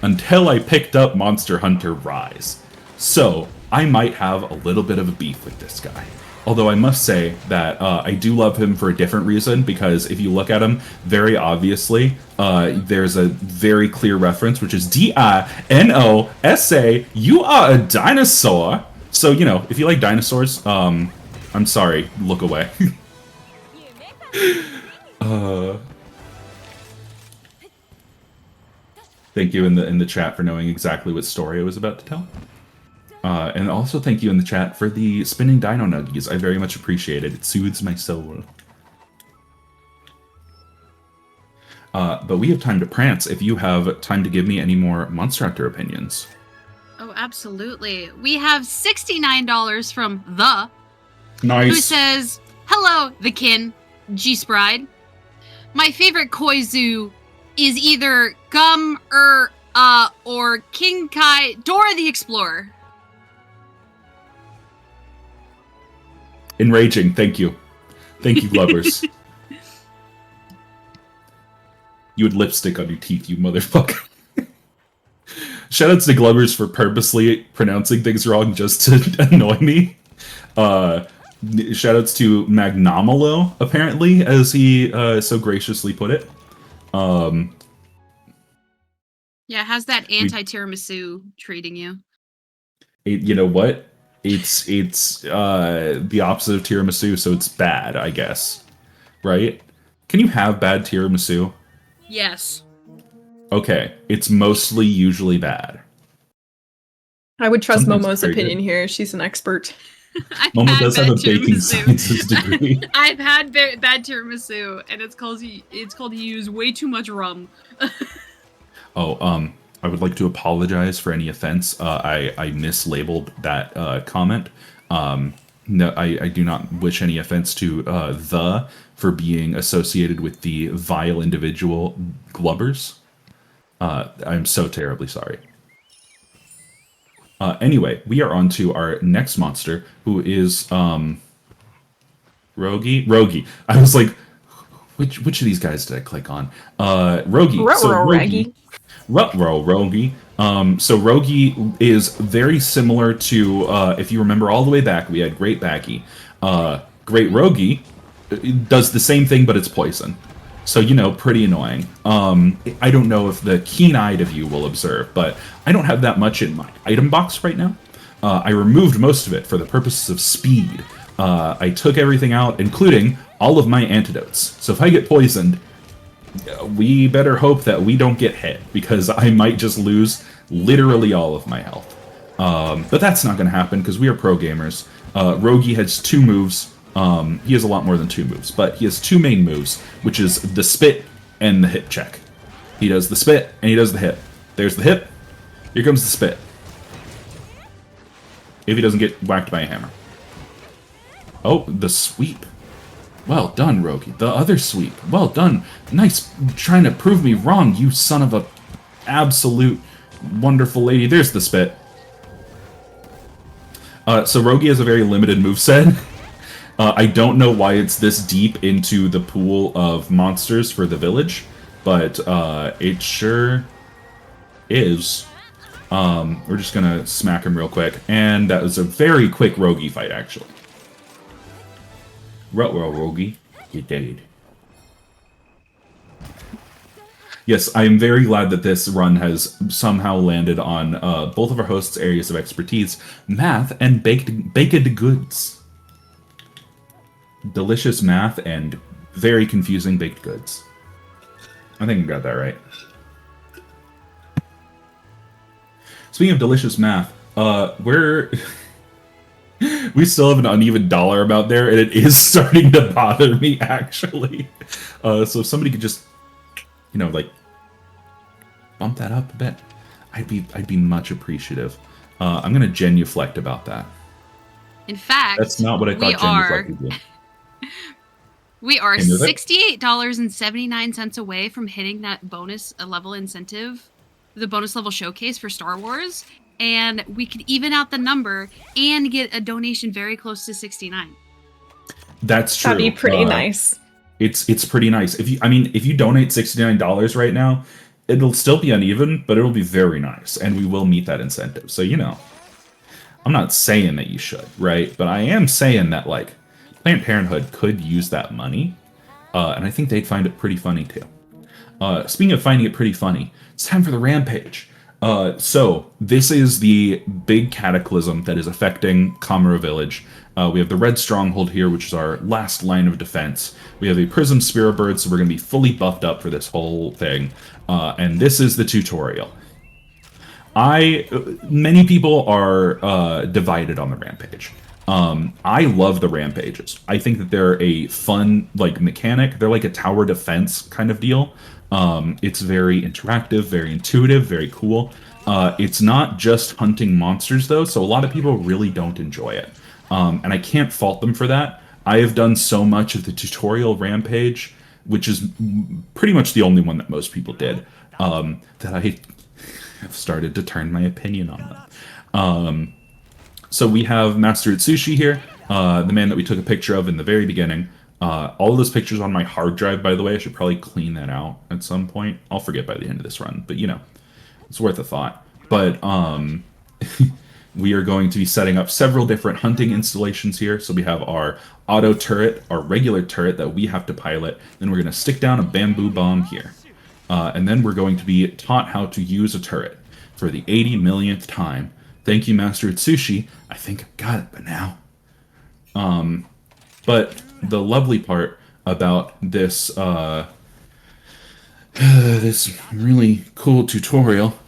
until I picked up Monster Hunter Rise. So I might have a little bit of a beef with this guy. Although I must say that I do love him for a different reason, because if you look at him, very obviously, there's a very clear reference, which is Dinosa, you are a dinosaur! So, you know, if you like dinosaurs, I'm sorry, look away. Thank you in the chat for knowing exactly what story I was about to tell. And also thank you in the chat for the spinning dino nuggies. I very much appreciate it. It soothes my soul. But we have time to prance if you have time to give me any more Monster Hunter opinions. Oh, absolutely. We have $69 from The, Nice. who says, "Hello, the kin, G-Spride. My favorite Koizu is either Gum or King Kai, Dora the Explorer." Enraging, thank you. Thank you, lovers. You had lipstick on your teeth, you motherfucker. Shoutouts to Glubbers for purposely pronouncing things wrong just to annoy me. Shoutouts to Magnomolo, apparently, as he so graciously put it. Yeah, how's that anti-tiramisu treating you? You know what? It's the opposite of tiramisu, so it's bad, I guess. Right? Can you have bad tiramisu? Yes. Okay, it's mostly usually bad. I would trust Sometimes Momo's it's very opinion here. She's an expert. I've Momo had does have bad a baking tiramisu. sciences degree. I've had bad tiramisu, and it's called he used way too much rum. Oh, I would like to apologize for any offense. I mislabeled that comment. No, I do not wish any offense to the for being associated with the vile individual Glubbers. I'm so terribly sorry. Anyway, we are on to our next monster, who is Rogi. Rogi. I was like, which of these guys did I click on? Rogi. So Rogi. Rogi. So Rogi is very similar to, if you remember all the way back, we had Great Baggy. Great Rogi does the same thing, but it's poison. So, you know, pretty annoying. I don't know if the keen-eyed of you will observe, but I don't have that much in my item box right now. I removed most of it for the purposes of speed. I took everything out, including all of my antidotes. So if I get poisoned, we better hope that we don't get hit, because I might just lose literally all of my health. But that's not going to happen because we are pro gamers. Rogi has 2 moves. He has a lot more than 2 moves, but he has 2 main moves, which is the spit and the hip check. He does the spit and he does the hip. There's the hip. Here comes the spit. If he doesn't get whacked by a hammer. Oh, the sweep. Well done, Rogi. The other sweep. Well done. Nice trying to prove me wrong, you son of a absolute wonderful lady. There's the spit. So Rogi has a very limited moveset. I don't know why it's this deep into the pool of monsters for the village, but it sure is. We're just gonna smack him real quick, and that was a very quick Rogi fight, actually. Ruh-roh, Rogi, you dead. Yes, I am very glad that this run has somehow landed on both of our hosts' areas of expertise, math and baked goods. Delicious math and very confusing baked goods. I think I got that right. Speaking of delicious math, we still have an uneven dollar amount there, and it is starting to bother me, actually. So if somebody could just, like, bump that up a bit, I'd be much appreciative. I'm gonna genuflect about that. In fact, that's not what I thought genuflect would be. We are $68.79 away from hitting that bonus level incentive, the bonus level showcase for Star Wars, and we could even out the number and get a donation very close to 69. That's true. That'd be pretty nice. It's pretty nice. If you donate $69 right now, it'll still be uneven, but it'll be very nice, and we will meet that incentive. So I'm not saying that you should, right? But I am saying that like Planned Parenthood could use that money, and I think they'd find it pretty funny too. Speaking of finding it pretty funny, it's time for the rampage. So this is the big cataclysm that is affecting Kamura Village. We have the Red Stronghold here, which is our last line of defense. We have a Prism Spira Bird, so we're going to be fully buffed up for this whole thing. And this is the tutorial. Many people are divided on the rampage. I love the rampages. I think that they're a fun mechanic. They're like a tower defense kind of deal. It's very interactive, very intuitive, very cool. It's not just hunting monsters though, so a lot of people really don't enjoy it. And I can't fault them for that. I have done so much of the tutorial rampage, which is pretty much the only one that most people did, that I have started to turn my opinion on them. So we have Master Itsushi here, the man that we took a picture of in the very beginning. All of those pictures on my hard drive, by the way. I should probably clean that out at some point. I'll forget by the end of this run, but it's worth a thought. But we are going to be setting up several different hunting installations here. So we have our auto turret, our regular turret that we have to pilot. Then we're going to stick down a bamboo bomb here. And then we're going to be taught how to use a turret for the 80 millionth time. Thank you, Master Itsushi. I think I got it by now. But the lovely part about this this really cool tutorial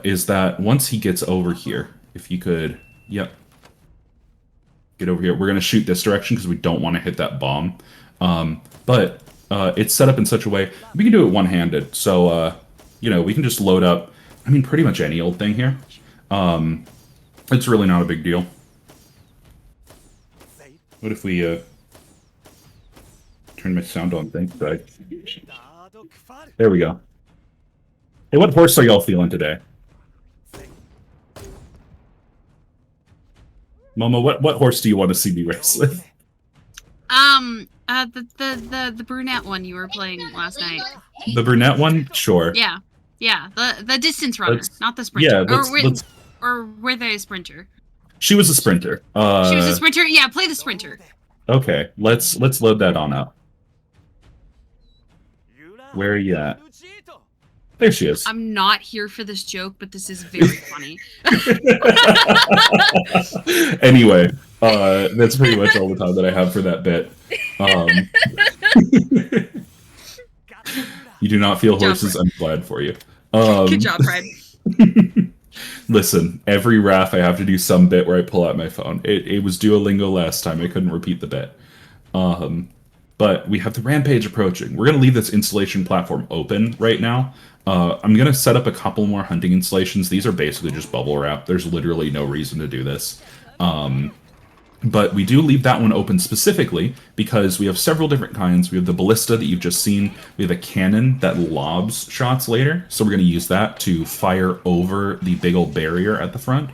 is that once he gets over here, if you could, get over here. We're going to shoot this direction because we don't want to hit that bomb. But it's set up in such a way we can do it one-handed. So we can just load up. Pretty much any old thing here. It's really not a big deal. What if we turn my sound on? Thanks, guys. There we go. Hey, what horse are y'all feeling today? Momo, what horse do you want to see me race with? The brunette one you were playing last night. The brunette one? Sure. Yeah. The distance runner, not the sprinter. Yeah, or were they a sprinter? She was a sprinter. She was a sprinter? Yeah, play the sprinter. Okay, let's load that on up. Where are you at? There she is. I'm not here for this joke, but this is very funny. Anyway, that's pretty much all the time that I have for that bit. You do not feel Good job, horses. Pride. I'm glad for you. Good job, Pride. Listen, every RAF I have to do some bit where I pull out my phone. It was Duolingo last time. I couldn't repeat the bit. But we have the rampage approaching. We're going to leave this installation platform open right now. I'm going to set up a couple more hunting installations. These are basically just bubble wrap. There's literally no reason to do this. But we do leave that one open specifically because we have several different kinds. We have the ballista that you've just seen. We have a cannon that lobs shots later. So we're going to use that to fire over the big old barrier at the front.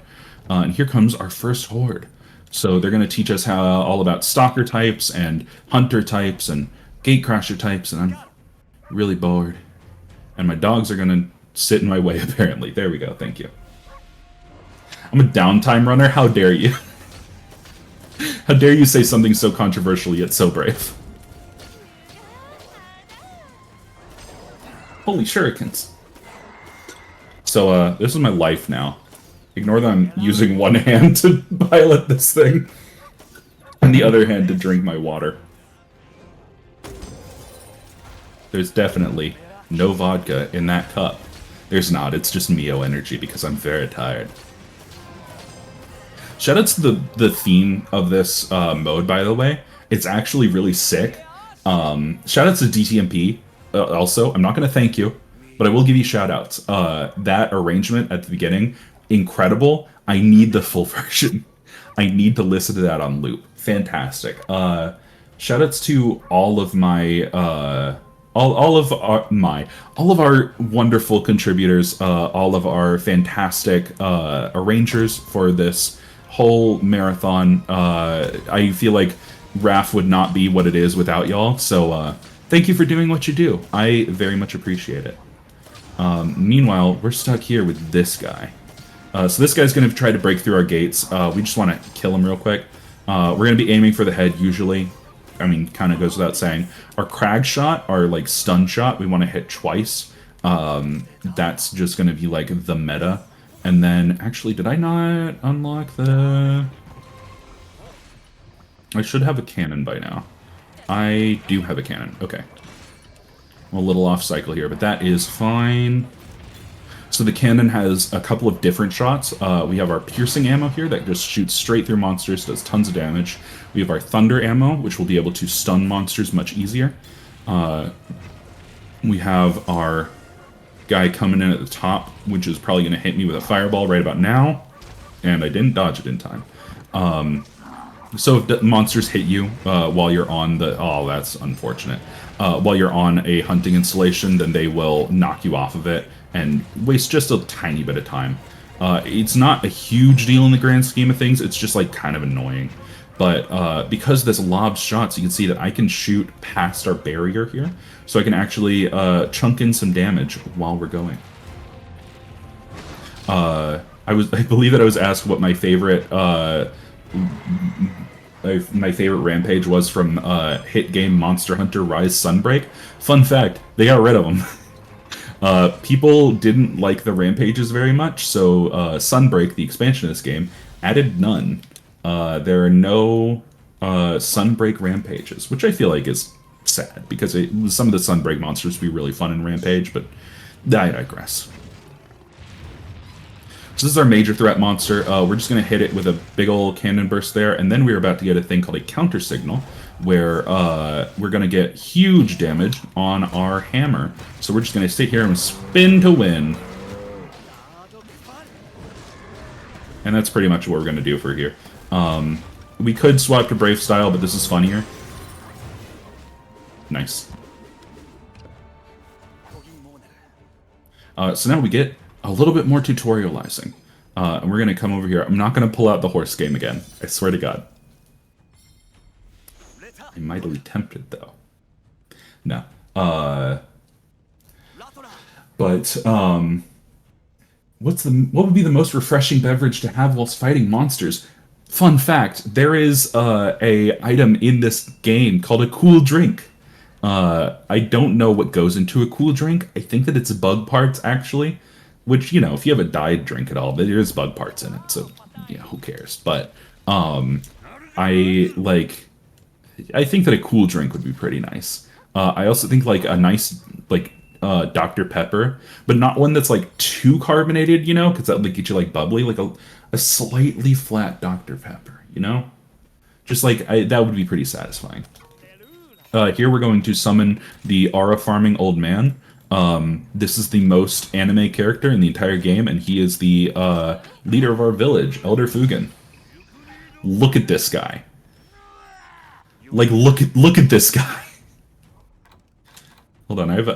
And here comes our first horde. So they're going to teach us how all about stalker types and hunter types and gatecrasher types. And I'm really bored. And my dogs are going to sit in my way, apparently. There we go. Thank you. I'm a downtime runner. How dare you? How dare you say something so controversial yet so brave? Holy shurikens. So, this is my life now. Ignore that I'm using one hand to pilot this thing, and the other hand to drink my water. There's definitely no vodka in that cup. There's not, it's just Mio energy because I'm very tired. Shoutouts to the theme of this mode, by the way. It's actually really sick. Shoutouts to DTMP also. I'm not going to thank you, but I will give you shoutouts. That arrangement at the beginning, incredible. I need the full version. I need to listen to that on loop. Fantastic. Shoutouts to all of my all of our wonderful contributors, all of our fantastic arrangers for this whole marathon. I feel like RAF would not be what it is without y'all, so thank you for doing what you do. I very much appreciate it. Meanwhile, we're stuck here with this guy. So this guy's going to try to break through our gates. We just want to kill him real quick. We're going to be aiming for the head usually. I mean, kind of goes without saying. Our crag shot, our like stun shot, we want to hit twice. That's just going to be like the meta. And then, actually, did I not unlock the... I should have a cannon by now. I do have a cannon. Okay. I'm a little off cycle here, but that is fine. So the cannon has a couple of different shots. We have our piercing ammo here that just shoots straight through monsters, does tons of damage. We have our thunder ammo, which will be able to stun monsters much easier. We have our guy coming in at the top, which is probably going to hit me with a fireball right about now. And I didn't dodge it in time. So if the monsters hit you while you're on the... Oh, that's unfortunate. While you're on a hunting installation, then they will knock you off of it and waste just a tiny bit of time. It's not a huge deal in the grand scheme of things. It's just like kind of annoying. But because this lob shots, you can see that I can shoot past our barrier here. So I can actually chunk in some damage while we're going. I believe that I was asked what my favorite rampage was from hit game Monster Hunter Rise Sunbreak. Fun fact, they got rid of them. People didn't like the rampages very much, so Sunbreak, the expansion of this game, added none. There are no Sunbreak rampages, which I feel like is sad, because some of the Sunbreak monsters would be really fun in Rampage, but I digress. So this is our major threat monster. We're just going to hit it with a big old cannon burst there, and then we're about to get a thing called a counter signal, where we're going to get huge damage on our hammer. So we're just going to sit here and spin to win. And that's pretty much what we're going to do for here. We could swap to Brave Style, but this is funnier. Nice. So now we get a little bit more tutorializing. And we're going to come over here. I'm not going to pull out the horse game again. I swear to God. I'm mightily tempted, though. No. But, what would be the most refreshing beverage to have whilst fighting monsters? Fun fact, there is a item in this game called a cool drink. I don't know what goes into a cool drink. I think that it's bug parts, actually. Which, you know, if you have a dyed drink at all, there is bug parts in it, so, yeah, who cares? But, I think that a cool drink would be pretty nice. I also think, like, a nice, like, Dr. Pepper, but not one that's like too carbonated, you know, because that would get you like bubbly, like a slightly flat Dr. Pepper, you know? Just like, that would be pretty satisfying. Here we're going to summon the Aura Farming Old Man. This is the most anime character in the entire game, and he is the leader of our village, Elder Fugen. Look at this guy. Like, look at this guy. Hold on, I have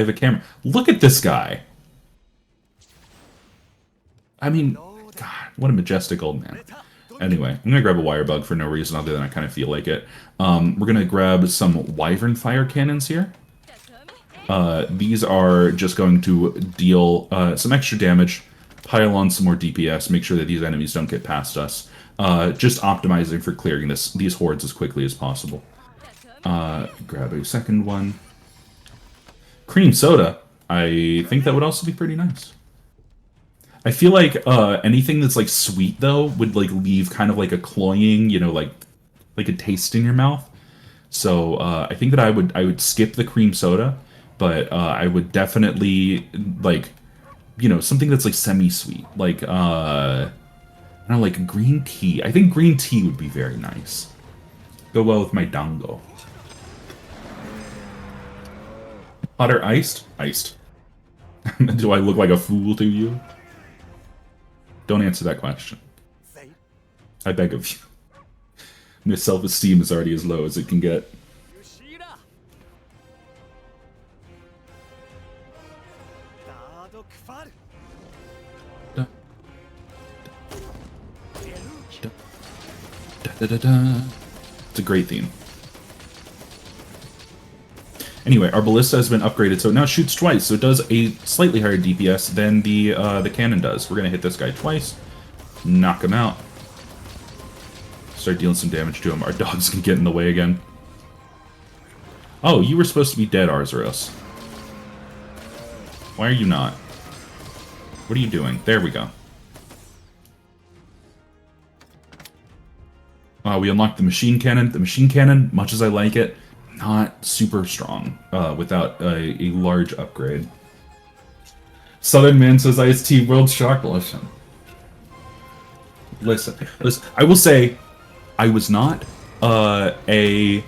a camera. Look at this guy. I mean, God, what a majestic old man. Anyway, I'm gonna grab a wire bug for no reason other than I kind of feel like it. We're gonna grab some Wyvern Fire Cannons here. These are just going to deal some extra damage, pile on some more DPS, make sure that these enemies don't get past us. Just optimizing for clearing these hordes as quickly as possible. Grab a second one. Cream soda. I think that would also be pretty nice. I feel like anything that's like sweet though would like leave kind of like a cloying, you know, like a taste in your mouth. So I think that I would skip the cream soda, but I would definitely like, you know, something that's like semi-sweet, like I don't know, like green tea. I think green tea would be very nice. Go well with my dango. Hot or iced? Iced. Do I look like a fool to you? Don't answer that question. I beg of you. My self-esteem is already as low as it can get. It's a great theme. Anyway, our ballista has been upgraded, so it now shoots twice, so it does a slightly higher DPS than the cannon does. We're gonna hit this guy twice, knock him out, start dealing some damage to him. Our dogs can get in the way again. Oh, you were supposed to be dead, Arzuros. Why are you not? What are you doing? There we go. We unlocked the machine cannon. The machine cannon, much as I like it, not super strong without a large upgrade. Southern Man says iced tea, world shock. Listen. I will say, I was not a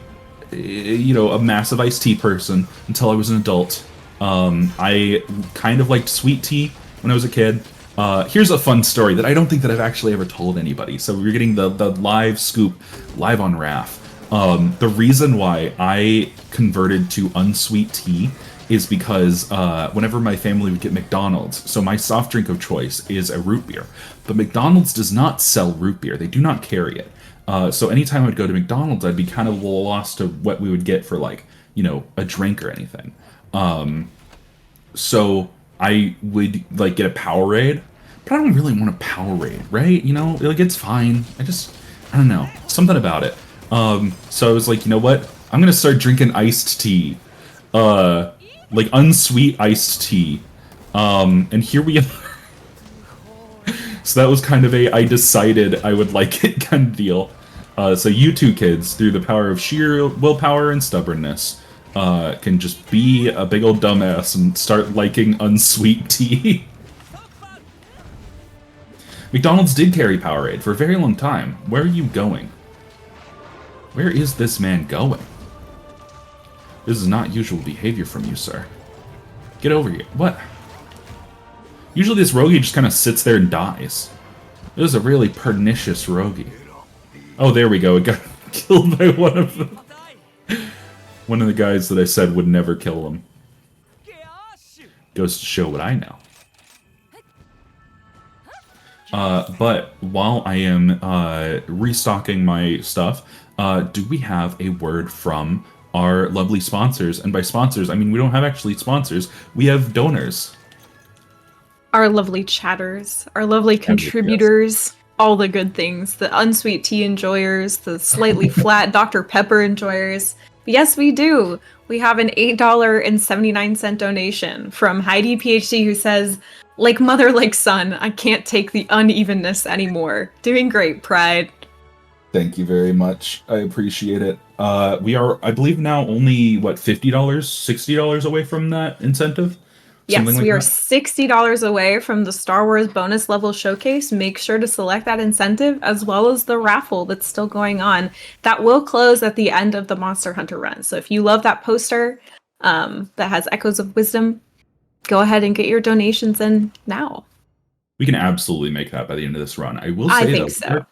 massive iced tea person until I was an adult. I kind of liked sweet tea when I was a kid. Here's a fun story that I don't think that I've actually ever told anybody. So we're getting the live scoop live on RAF. The reason why I converted to unsweet tea is because whenever my family would get McDonald's, so my soft drink of choice is a root beer. But McDonald's does not sell root beer. They do not carry it. So anytime I'd go to McDonald's, I'd be kind of lost to what we would get for, like, you know, a drink or anything. So I would, like, get a Powerade. But I don't really want a Powerade, right? You know, like, it's fine. I don't know. Something about it. So I was like, you know what? I'm gonna start drinking iced tea. Like unsweet iced tea. And here we are. So that was kind of I decided I would like it kind of deal. So you two kids, through the power of sheer willpower and stubbornness, can just be a big old dumbass and start liking unsweet tea. McDonald's did carry Powerade for a very long time. Where are you going? Where is this man going? This is not usual behavior from you, sir. Get over here. What? Usually this roguey just kind of sits there and dies. This is a really pernicious roguey. Oh, there we go. It got killed by one of them. One of the guys that I said would never kill him. Goes to show what I know. But while I am restocking my stuff, do we have a word from our lovely sponsors? And by sponsors, I mean we don't have actually sponsors. We have donors. Our lovely chatters, our lovely contributors, all the good things. The unsweet tea enjoyers, the slightly flat Dr. Pepper enjoyers. Yes, we do. We have an $8.79 donation from Heidi PhD, who says, "Like mother, like son, I can't take the unevenness anymore. Doing great, Pride." Thank you very much. I appreciate it. We are, I believe, now only what, $50, $60 away from that incentive, something Yes, like we are that. $60 away from the Star Wars bonus level showcase. Make sure to select that incentive as well as the raffle that's still going on. That will close at the end of the Monster Hunter run. So if you love that poster that has Echoes of Wisdom, go ahead and get your donations in now. We can absolutely make that by the end of this run. I will I say think though, so.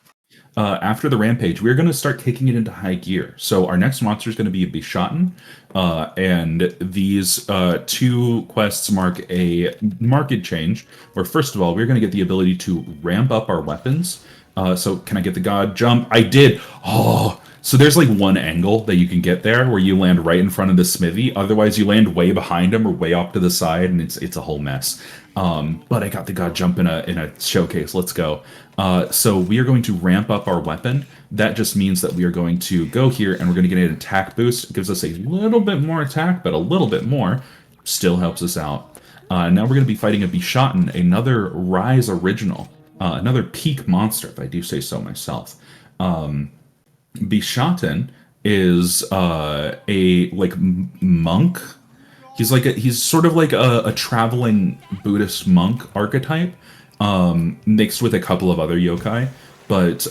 after the rampage, we're going to start kicking it into high gear. So our next monster is going to be Bishaten, and these two quests mark a marked change. Where first of all, we're going to get the ability to ramp up our weapons. So can I get the god jump? I did. Oh, so there's like one angle that you can get there where you land right in front of the smithy. Otherwise, you land way behind him or way off to the side, and it's a whole mess. But I got the god jump in a showcase. Let's go. So we are going to ramp up our weapon. That just means that we are going to go here and we're going to get an attack boost. It gives us a little bit more attack, but a little bit more still helps us out. Now we're going to be fighting a Bishaten, another Rise original, another peak monster, if I do say so myself. Bishaten is a like monk. He's sort of like a traveling Buddhist monk archetype, mixed with a couple of other yokai. But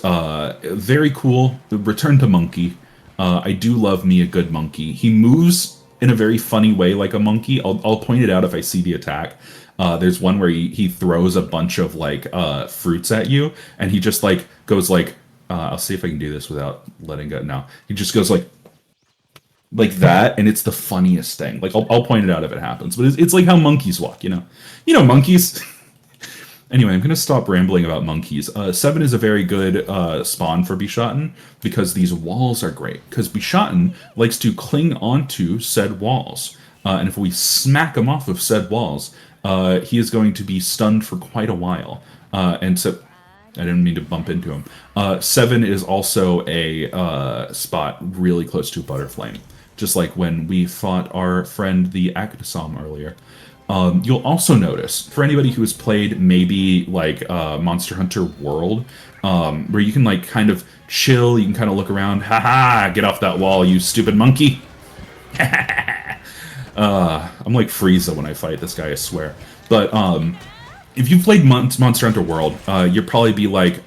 very cool. Return to monkey. I do love me a good monkey. He moves in a very funny way like a monkey. I'll point it out if I see the attack. There's one where he throws a bunch of like fruits at you, and he just like goes like. I'll see if I can do this without letting go. No, he just goes like that, and it's the funniest thing. Like I'll point it out if it happens, but it's like how monkeys walk. You know monkeys. Anyway, I'm going to stop rambling about monkeys. 7 is a very good spawn for Bishaten because these walls are great. Because Bishaten likes to cling onto said walls. And if we smack him off of said walls, he is going to be stunned for quite a while. And so, I didn't mean to bump into him. 7 is also a spot really close to Butterflame. Just like when we fought our friend the Akdasam earlier. You'll also notice, for anybody who has played maybe like Monster Hunter World, where you can like kind of chill, you can kind of look around, haha, get off that wall, you stupid monkey. I'm like Frieza when I fight this guy, I swear. But if you've played Monster Hunter World, you'll probably be like,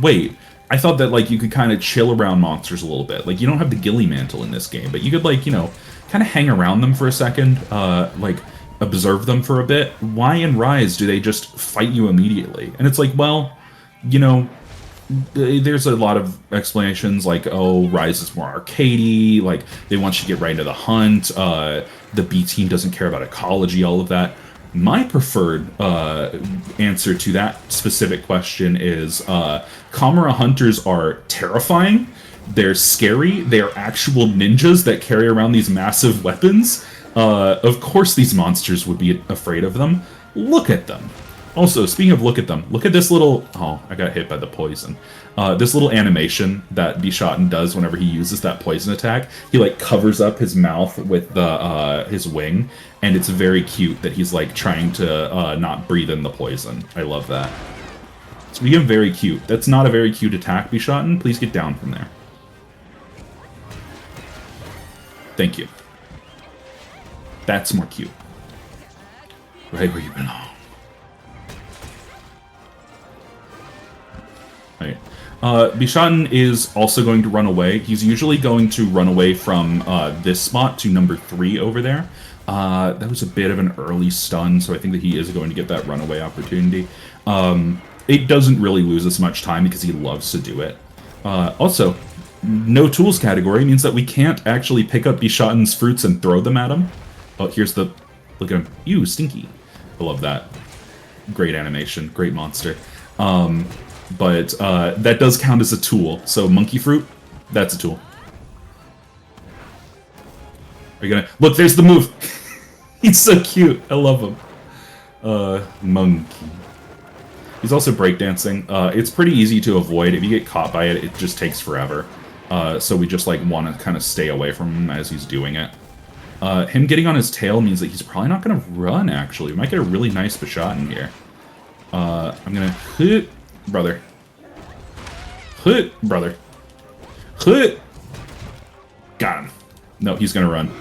wait, I thought that like you could kind of chill around monsters a little bit. Like you don't have the Ghillie Mantle in this game, but you could like, kind of hang around them for a second, like observe them for a bit. Why in Rise do they just fight you immediately? And it's like, well, there's a lot of explanations like, oh, Rise is more arcadey, like they want you to get right into the hunt, the B team doesn't care about ecology, all of that. My preferred answer to that specific question is Kamura hunters are terrifying, they're scary, they're actual ninjas that carry around these massive weapons. Of course these monsters would be afraid of them. Look at them. Also, speaking of look at them, look at this little... Oh, I got hit by the poison. This little animation that Bishaten does whenever he uses that poison attack. He, like, covers up his mouth with the his wing, and it's very cute that he's, like, trying to not breathe in the poison. I love that. It's being very cute. That's not a very cute attack, Bishaten. Please get down from there. Thank you. That's more cute. Right where you belong. Right. Bishaten is also going to run away. He's usually going to run away from this spot to number 3 over there. That was a bit of an early stun, so I think that he is going to get that runaway opportunity. It doesn't really lose us much time because he loves to do it. Also, no tools category means that we can't actually pick up Bishaten's fruits and throw them at him. Oh, here's the... Look at him. Ew, stinky. I love that. Great animation. Great monster. But that does count as a tool. So monkey fruit, that's a tool. Are you gonna... Look, there's the move! He's so cute. I love him. Monkey. He's also breakdancing. It's pretty easy to avoid. If you get caught by it, it just takes forever. So we just like want to kind of stay away from him as he's doing it. Him getting on his tail means that he's probably not going to run, actually. We might get a really nice Bishaten here. I'm going to hit brother. Hit brother. Got him. No, he's gonna run.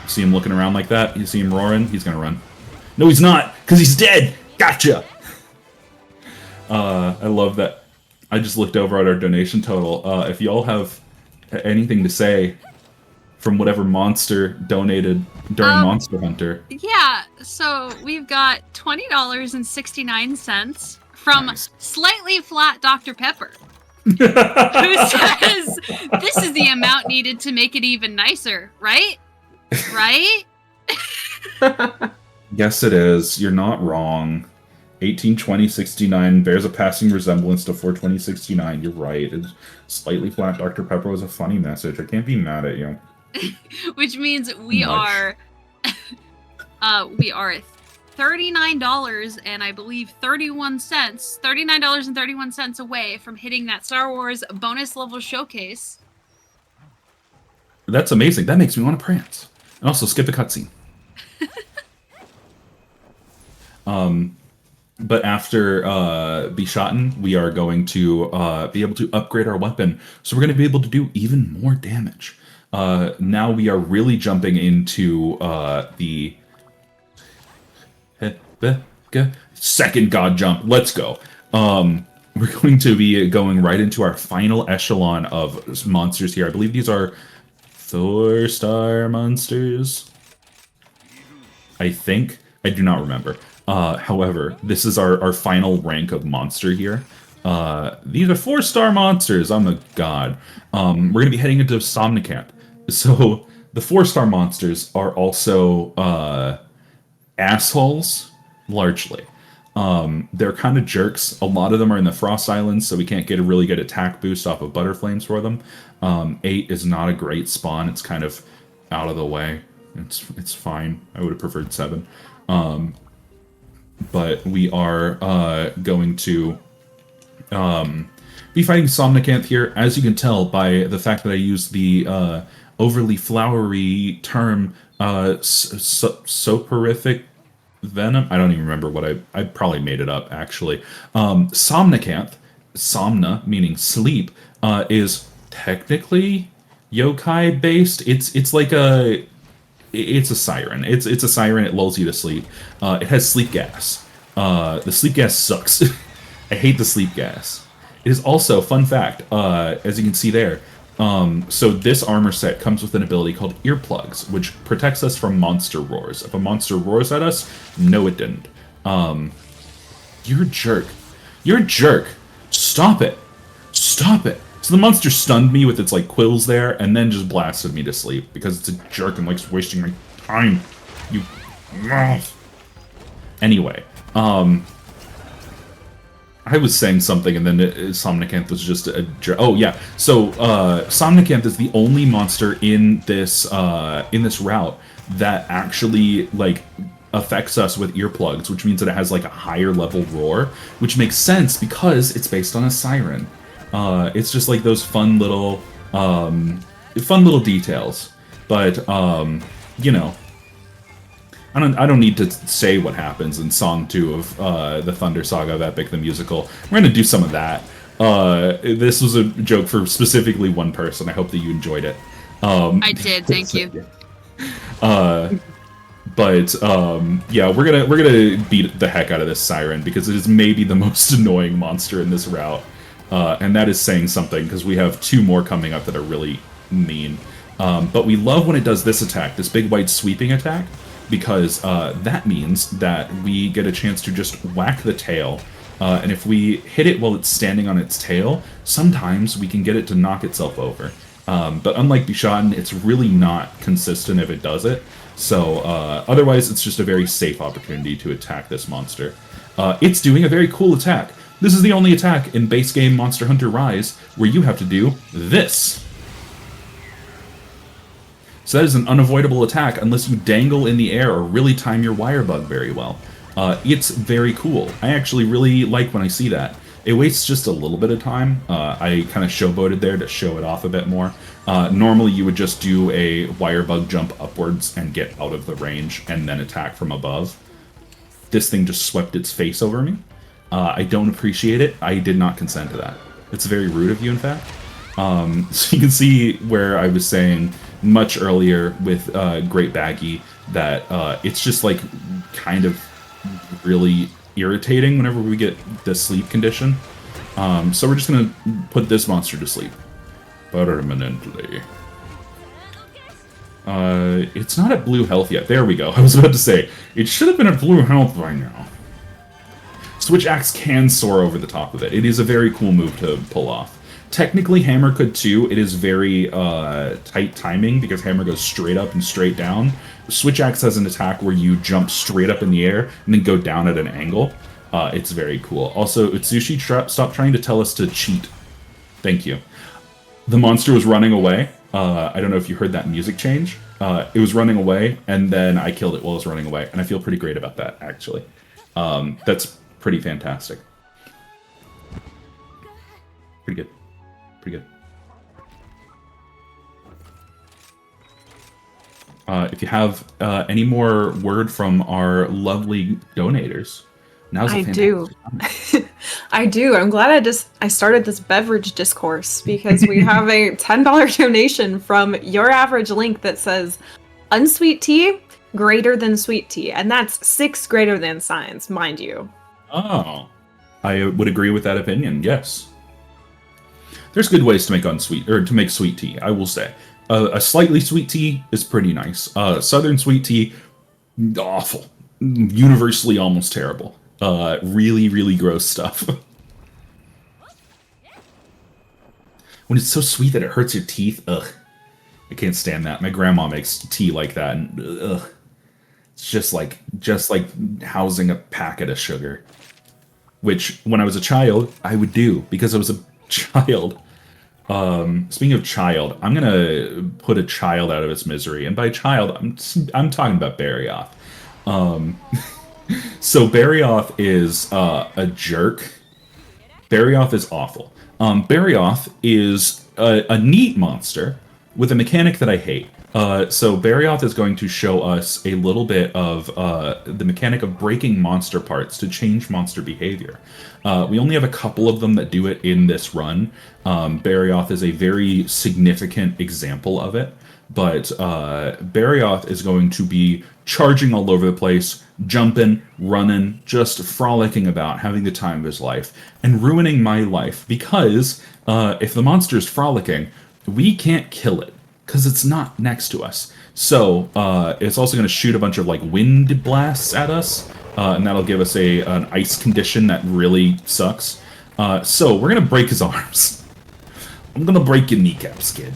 See him looking around like that? You see him roaring? He's gonna run. No, he's not, because he's dead! Gotcha! I love that. I just looked over at our donation total. If y'all have anything to say from whatever monster donated during Monster Hunter. Yeah, so we've got $20.69 from Nice. Slightly Flat Dr. Pepper, who says, this is the amount needed to make it even nicer, right? Right? Yes, it is. You're not wrong. 182069 bears a passing resemblance to 42069. You're right. It's slightly flat. Dr. Pepper was a funny message. I can't be mad at you. Which means we Much. are $39 and I believe 31 cents, $39.31 away from hitting that Star Wars bonus level showcase. That's amazing. That makes me want to prance. And also skip a cutscene. But after Bishaten, we are going to be able to upgrade our weapon. So we're going to be able to do even more damage. Now we are really jumping into the second god jump. Let's go. We're going to be going right into our final echelon of monsters here. I believe these are 4-star monsters. I think. I do not remember. However, this is our final rank of monster here. These are 4-star monsters. I'm a god. We're going to be heading into Somnicanth. So the 4-star monsters are also assholes, largely. They're kind of jerks. A lot of them are in the Frost Islands, so we can't get a really good attack boost off of Butterflames for them. 8 is not a great spawn. It's kind of out of the way. It's fine. I would have preferred 7. But we are going to be fighting Somnicanth here, as you can tell by the fact that I use the overly flowery term soporific venom. I don't even remember what I probably made it up, actually. Somnicanth, somna meaning sleep, is technically yokai based. It's like it's a siren. It's a siren. It lulls you to sleep. It has sleep gas. The sleep gas sucks. I hate the sleep gas. It is also, fun fact, as you can see there, so this armor set comes with an ability called Earplugs, which protects us from monster roars. If a monster roars at us, no it didn't. You're a jerk. You're a jerk. Stop it. Stop it. So the monster stunned me with its like quills there, and then just blasted me to sleep because it's a jerk and likes wasting my time. You. Anyway, I was saying something, and then Somnicanth was just a jerk. Oh yeah, so Somnicanth is the only monster in this route that actually like affects us with earplugs, which means that it has like a higher level roar, which makes sense because it's based on a siren. It's just like those fun little details. But you know, I don't need to say what happens in Song 2 of the Thunder Saga of Epic the Musical. We're gonna do some of that. This was a joke for specifically one person. I hope that you enjoyed it. I did, thank you. But yeah, we're gonna beat the heck out of this siren because it is maybe the most annoying monster in this route. And that is saying something, because we have 2 more coming up that are really mean. But we love when it does this attack, this big white sweeping attack, because that means that we get a chance to just whack the tail. And if we hit it while it's standing on its tail, sometimes we can get it to knock itself over. But unlike Bishaten, it's really not consistent if it does it. So otherwise, it's just a very safe opportunity to attack this monster. It's doing a very cool attack. This is the only attack in base game Monster Hunter Rise where you have to do this. So that is an unavoidable attack unless you dangle in the air or really time your wire bug very well. It's very cool. I actually really like when I see that. It wastes just a little bit of time. I kind of showboated there to show it off a bit more. Normally you would just do a wire bug jump upwards and get out of the range and then attack from above. This thing just swept its face over me. I don't appreciate it. I did not consent to that. It's very rude of you, in fact. So you can see where I was saying much earlier with Great Baggy that it's just like kind of really irritating whenever we get the sleep condition. So we're just gonna put this monster to sleep permanently. It's not at blue health yet. There we go. I was about to say it should have been at blue health by now. Switch Axe can soar over the top of it. It is a very cool move to pull off. Technically, Hammer could too. It is very tight timing because Hammer goes straight up and straight down. Switch Axe has an attack where you jump straight up in the air and then go down at an angle. It's very cool. Also, Utsushi, stop trying to tell us to cheat. Thank you. The monster was running away. I don't know if you heard that music change. It was running away, and then I killed it while it was running away, and I feel pretty great about that, actually. That's pretty fantastic. Pretty good. Pretty good. If you have any more word from our lovely donators, now's a fantastic time. I do. I'm glad I started this beverage discourse because we have a $10 donation from Your Average Link that says unsweet tea greater than sweet tea, and that's 6 greater than signs, mind you. Oh, I would agree with that opinion. Yes, there's good ways to make sweet tea. I will say a slightly sweet tea is pretty nice. Southern sweet tea, awful, universally almost terrible. Really, really gross stuff. When it's so sweet that it hurts your teeth, ugh. I can't stand that. My grandma makes tea like that, and ugh. It's just like housing a packet of sugar. Which, when I was a child, I would do, because I was a child. Speaking of child, I'm gonna put a child out of its misery, and by child, I'm talking about Barioth. So Barioth is a jerk. Barioth is awful. Barioth is a neat monster with a mechanic that I hate. So Barioth is going to show us a little bit of the mechanic of breaking monster parts to change monster behavior. We only have a couple of them that do it in this run. Barioth is a very significant example of it. But Barioth is going to be charging all over the place, jumping, running, just frolicking about, having the time of his life, and ruining my life. Because if the monster is frolicking, we can't kill it, because it's not next to us. So it's also going to shoot a bunch of like wind blasts at us, and that'll give us an ice condition that really sucks. So we're going to break his arms. I'm going to break your kneecaps, kid.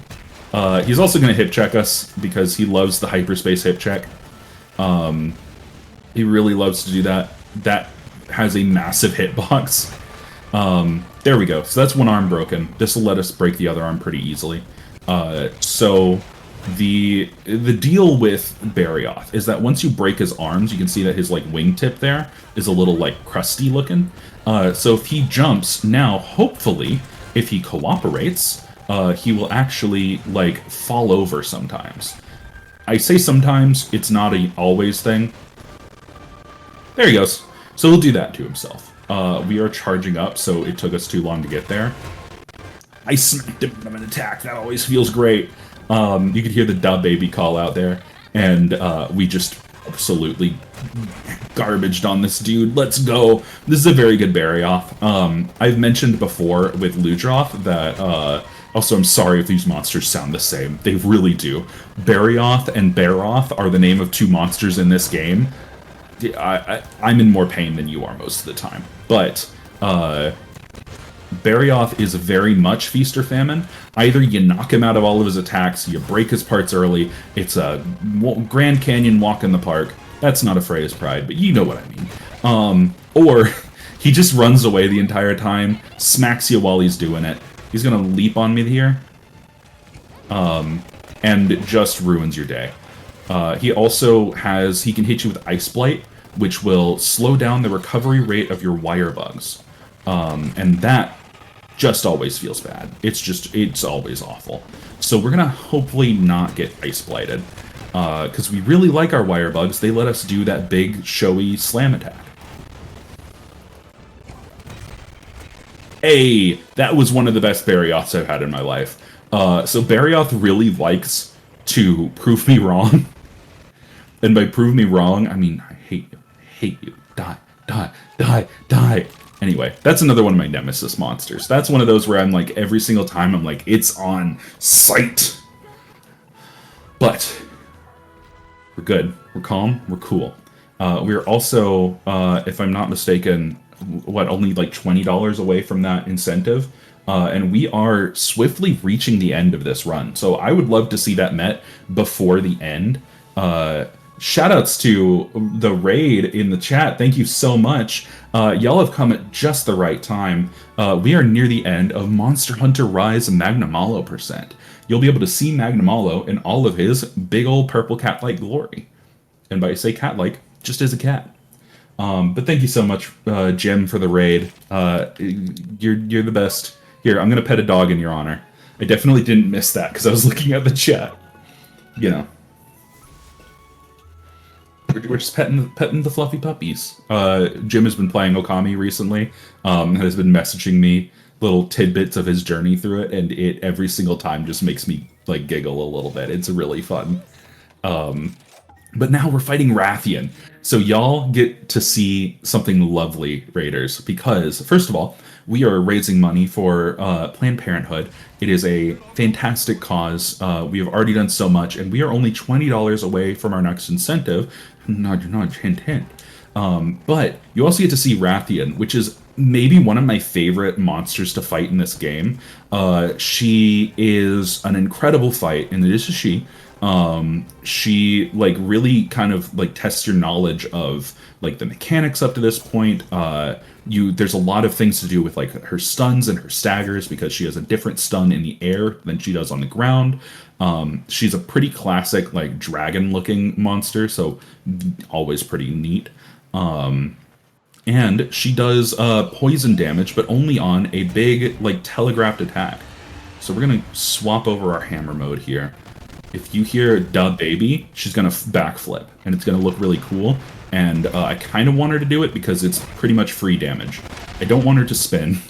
He's also going to hip check us because he loves the hyperspace hip check. He really loves to do that. That has a massive hitbox. There we go. So that's one arm broken. This will let us break the other arm pretty easily. So the deal with Barioth is that once you break his arms, you can see that his like wingtip there is a little like crusty looking. So if he jumps now, hopefully, if he cooperates, he will actually like fall over sometimes. I say sometimes, it's not a always thing. There he goes. So he'll do that to himself. We are charging up, so it took us too long to get there. I smacked him from an attack. That always feels great. You could hear the Da Baby call out there, and we just absolutely garbaged on this dude. Let's go. This is a very good Barioth. I've mentioned before with Ludroth that also, I'm sorry if these monsters sound the same. They really do. Barioth and Baroth are the name of 2 monsters in this game. I'm in more pain than you are most of the time. But Barioth is very much feast or famine. Either you knock him out of all of his attacks, you break his parts early. It's a Grand Canyon walk in the park. That's not a phrase, Pride, but you know what I mean. Or he just runs away the entire time, smacks you while he's doing it. He's gonna leap on me here, and just ruins your day. He also he can hit you with Ice Blight, which will slow down the recovery rate of your wire bugs. And that just always feels bad. It's always awful. So we're gonna hopefully not get Ice Blighted, because we really like our wire bugs. They let us do that big, showy slam attack. Hey, that was one of the best Barioths I've had in my life. So Barioth really likes to prove me wrong. And by prove me wrong, I mean, I hate you, die, die, die, die. Anyway, that's another one of my nemesis monsters. That's one of those where I'm like, every single time I'm like, it's on sight. But we're good, we're calm, we're cool. We're also, if I'm not mistaken, only like $20 away from that incentive. And we are swiftly reaching the end of this run. So I would love to see that met before the end. Shoutouts to the raid in the chat. Thank you so much. Y'all have come at just the right time. We are near the end of Monster Hunter Rise Magnamalo percent. You'll be able to see Magnamalo in all of his big old purple cat-like glory. And by say cat-like, just as a cat. But thank you so much, Jim, for the raid. You're the best. Here, I'm gonna pet a dog in your honor. I definitely didn't miss that because I was looking at the chat. You know. We're just petting the fluffy puppies. Jim has been playing Okami recently, and has been messaging me little tidbits of his journey through it, and it every single time just makes me like giggle a little bit. It's really fun. But now we're fighting Rathian. So y'all get to see something lovely, Raiders, because first of all, we are raising money for Planned Parenthood. It is a fantastic cause. We have already done so much, and we are only $20 away from our next incentive. Nudge, nudge, hint, hint. But you also get to see Rathian, which is maybe one of my favorite monsters to fight in this game. She is an incredible fight, and this is she. She like really kind of like tests your knowledge of like the mechanics up to this point. There's a lot of things to do with like her stuns and her staggers because she has a different stun in the air than she does on the ground. She's a pretty classic like dragon looking monster, so always pretty neat. And she does poison damage, but only on a big like telegraphed attack. So we're gonna swap over our hammer mode here. If you hear "da baby," she's gonna backflip, and it's gonna look really cool. And I kind of want her to do it because it's pretty much free damage. I don't want her to spin.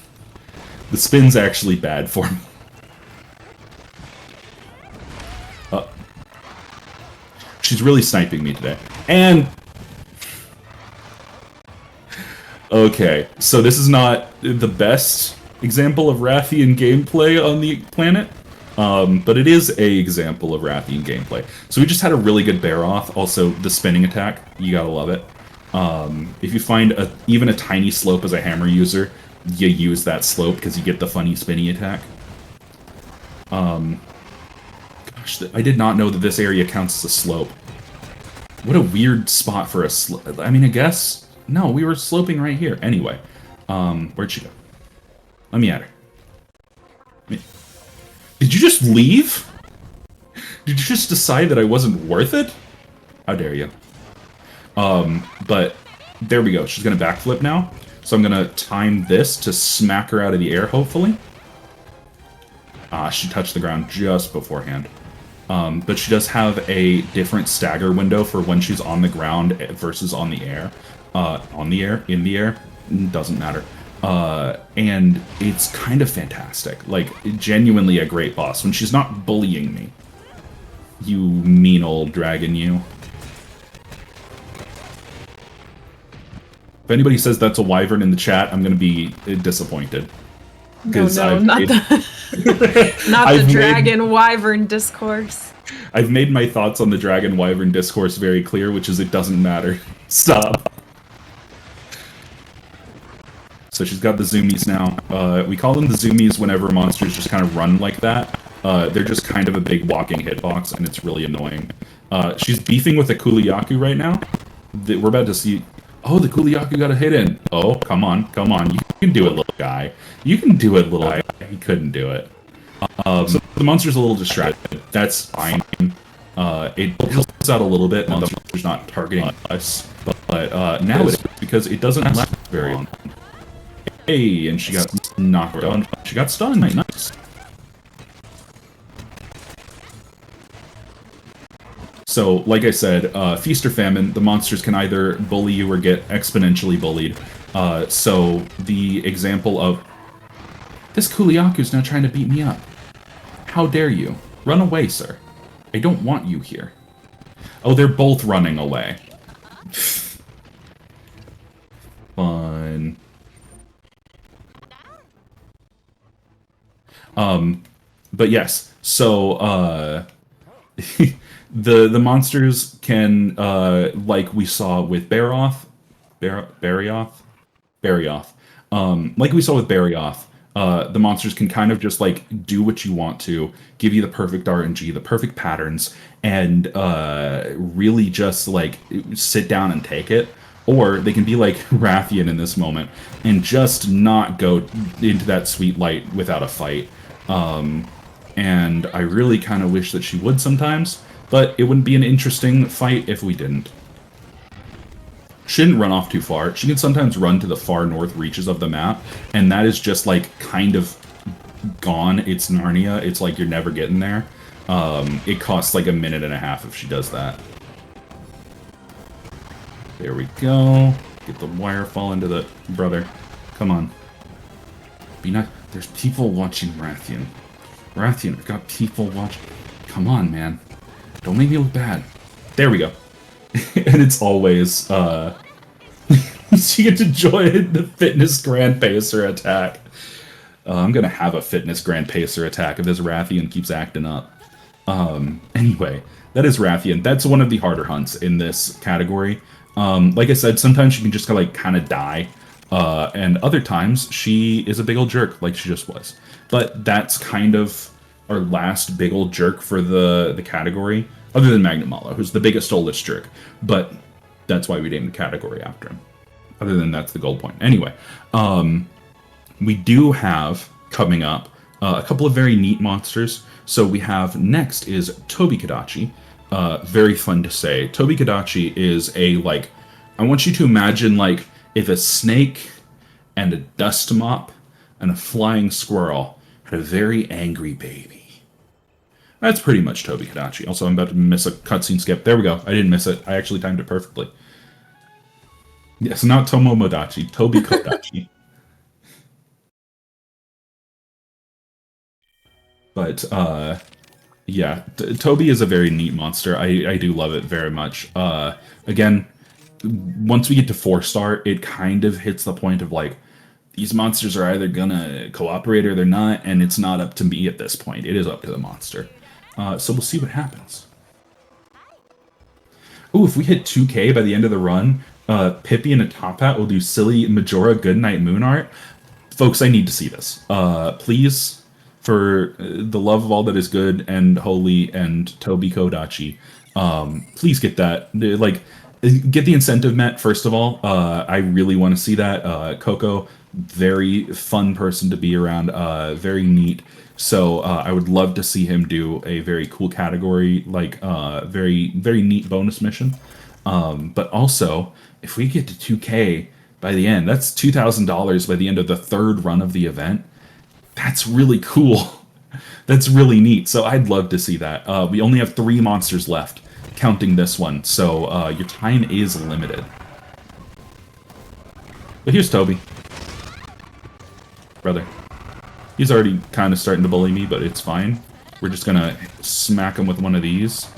The spin's actually bad for me. She's really sniping me today. And okay, so this is not the best example of Rathian gameplay on the planet. But it is a example of Rathian gameplay. So we just had a really good Barioth. Also, the spinning attack, you gotta love it. If you find even a tiny slope as a hammer user, you use that slope because you get the funny spinny attack. Gosh, I did not know that this area counts as a slope. What a weird spot for a slope. I mean, I guess... No, we were sloping right here. Anyway, where'd she go? Let me at her. Did you just leave? Did you just decide that I wasn't worth it? How dare you? But there we go. She's gonna backflip now. So I'm gonna time this to smack her out of the air, hopefully. She touched the ground just beforehand. But she does have a different stagger window for when she's on the ground versus on the air. On the air, in the air, doesn't matter. And it's kind of fantastic. Like, genuinely a great boss when she's not bullying me. You mean old dragon, you. If anybody says that's a wyvern in the chat, I'm gonna be disappointed. No, not the dragon wyvern discourse. I've made my thoughts on the dragon wyvern discourse very clear, which is it doesn't matter. Stop. So she's got the zoomies now. We call them the zoomies whenever monsters just kind of run like that. They're just kind of a big walking hitbox, and it's really annoying. She's beefing with a Kuliyaku right now. We're about to see... Oh, the Kuliyaku got a hit in. Oh, come on, come on. You can do it, little guy. You can do it, little guy. He couldn't do it. So the monster's a little distracted. That's fine. It helps out a little bit. The monster's not targeting us. But now it is, because it doesn't last very long. Hey, and she got knocked down. She got stunned. Nice. So, like I said, Feast or Famine, the monsters can either bully you or get exponentially bullied. So, the example of... This Kuliaku's now trying to beat me up. How dare you? Run away, sir. I don't want you here. Oh, they're both running away. Fun. But yes, so, the monsters can, like we saw with Barioth, like we saw with Barioth, the monsters can kind of just like do what you want to, give you the perfect RNG, the perfect patterns, and really just like sit down and take it. Or they can be like Rathian in this moment and just not go into that sweet light without a fight. And I really kind of wish that she would sometimes, but it wouldn't be an interesting fight if we didn't. She didn't run off too far. She can sometimes run to the far north reaches of the map, and that is just like kind of gone. It's Narnia. It's like you're never getting there. It costs like a minute and a half if she does that. There we go. Get the wire fall into the... Brother, come on. Be nice. There's people watching Rathian. Rathian, I've got people watching. Come on, man. Don't make me look bad. There we go. And it's always, you get to join the Fitness Grand Pacer attack. I'm gonna have a Fitness Grand Pacer attack if this Rathian keeps acting up. Anyway, that is Rathian. That's one of the harder hunts in this category. Like I said, sometimes she can just kind of die. And other times, she is a big old jerk, like she just was. But that's kind of our last big old jerk for the category, other than Magnamalo, who's the biggest soulless jerk. But that's why we named the category after him. Other than that's the gold point. Anyway, we do have, coming up, a couple of very neat monsters. So we have, next is Tobi-Kadachi. Very fun to say. Tobi-Kadachi is a, like, I want you to imagine, like, if a snake and a dust mop and a flying squirrel had a very angry baby. That's pretty much Tobi-Kadachi. Also, I'm about to miss a cutscene skip. There we go. I didn't miss it. I actually timed it perfectly. Yes, not Tomomodachi. Tobi-Kadachi. But, yeah, Tobi is a very neat monster. I do love it very much. Again, once we get to 4-star, it kind of hits the point of, like, these monsters are either gonna cooperate or they're not, and it's not up to me at this point. It is up to the monster. So we'll see what happens. Ooh, if we hit 2K by the end of the run, Pippi in a top hat will do silly Majora Goodnight Moon art. Folks, I need to see this. Please, for the love of all that is good and holy and Tobi-Kadachi, please get that. Like, get the incentive met, first of all. I really want to see that. Coco, very fun person to be around, very neat. So I would love to see him do a very cool category, like very, very neat bonus mission. But also, if we get to 2K by the end, that's $2,000 by the end of the 3rd run of the event. That's really cool. That's really neat. So I'd love to see that. We only have 3 monsters left, counting this one. So your time is limited. But here's Tobi. Brother. He's already kind of starting to bully me, but it's fine. We're just gonna smack him with one of these.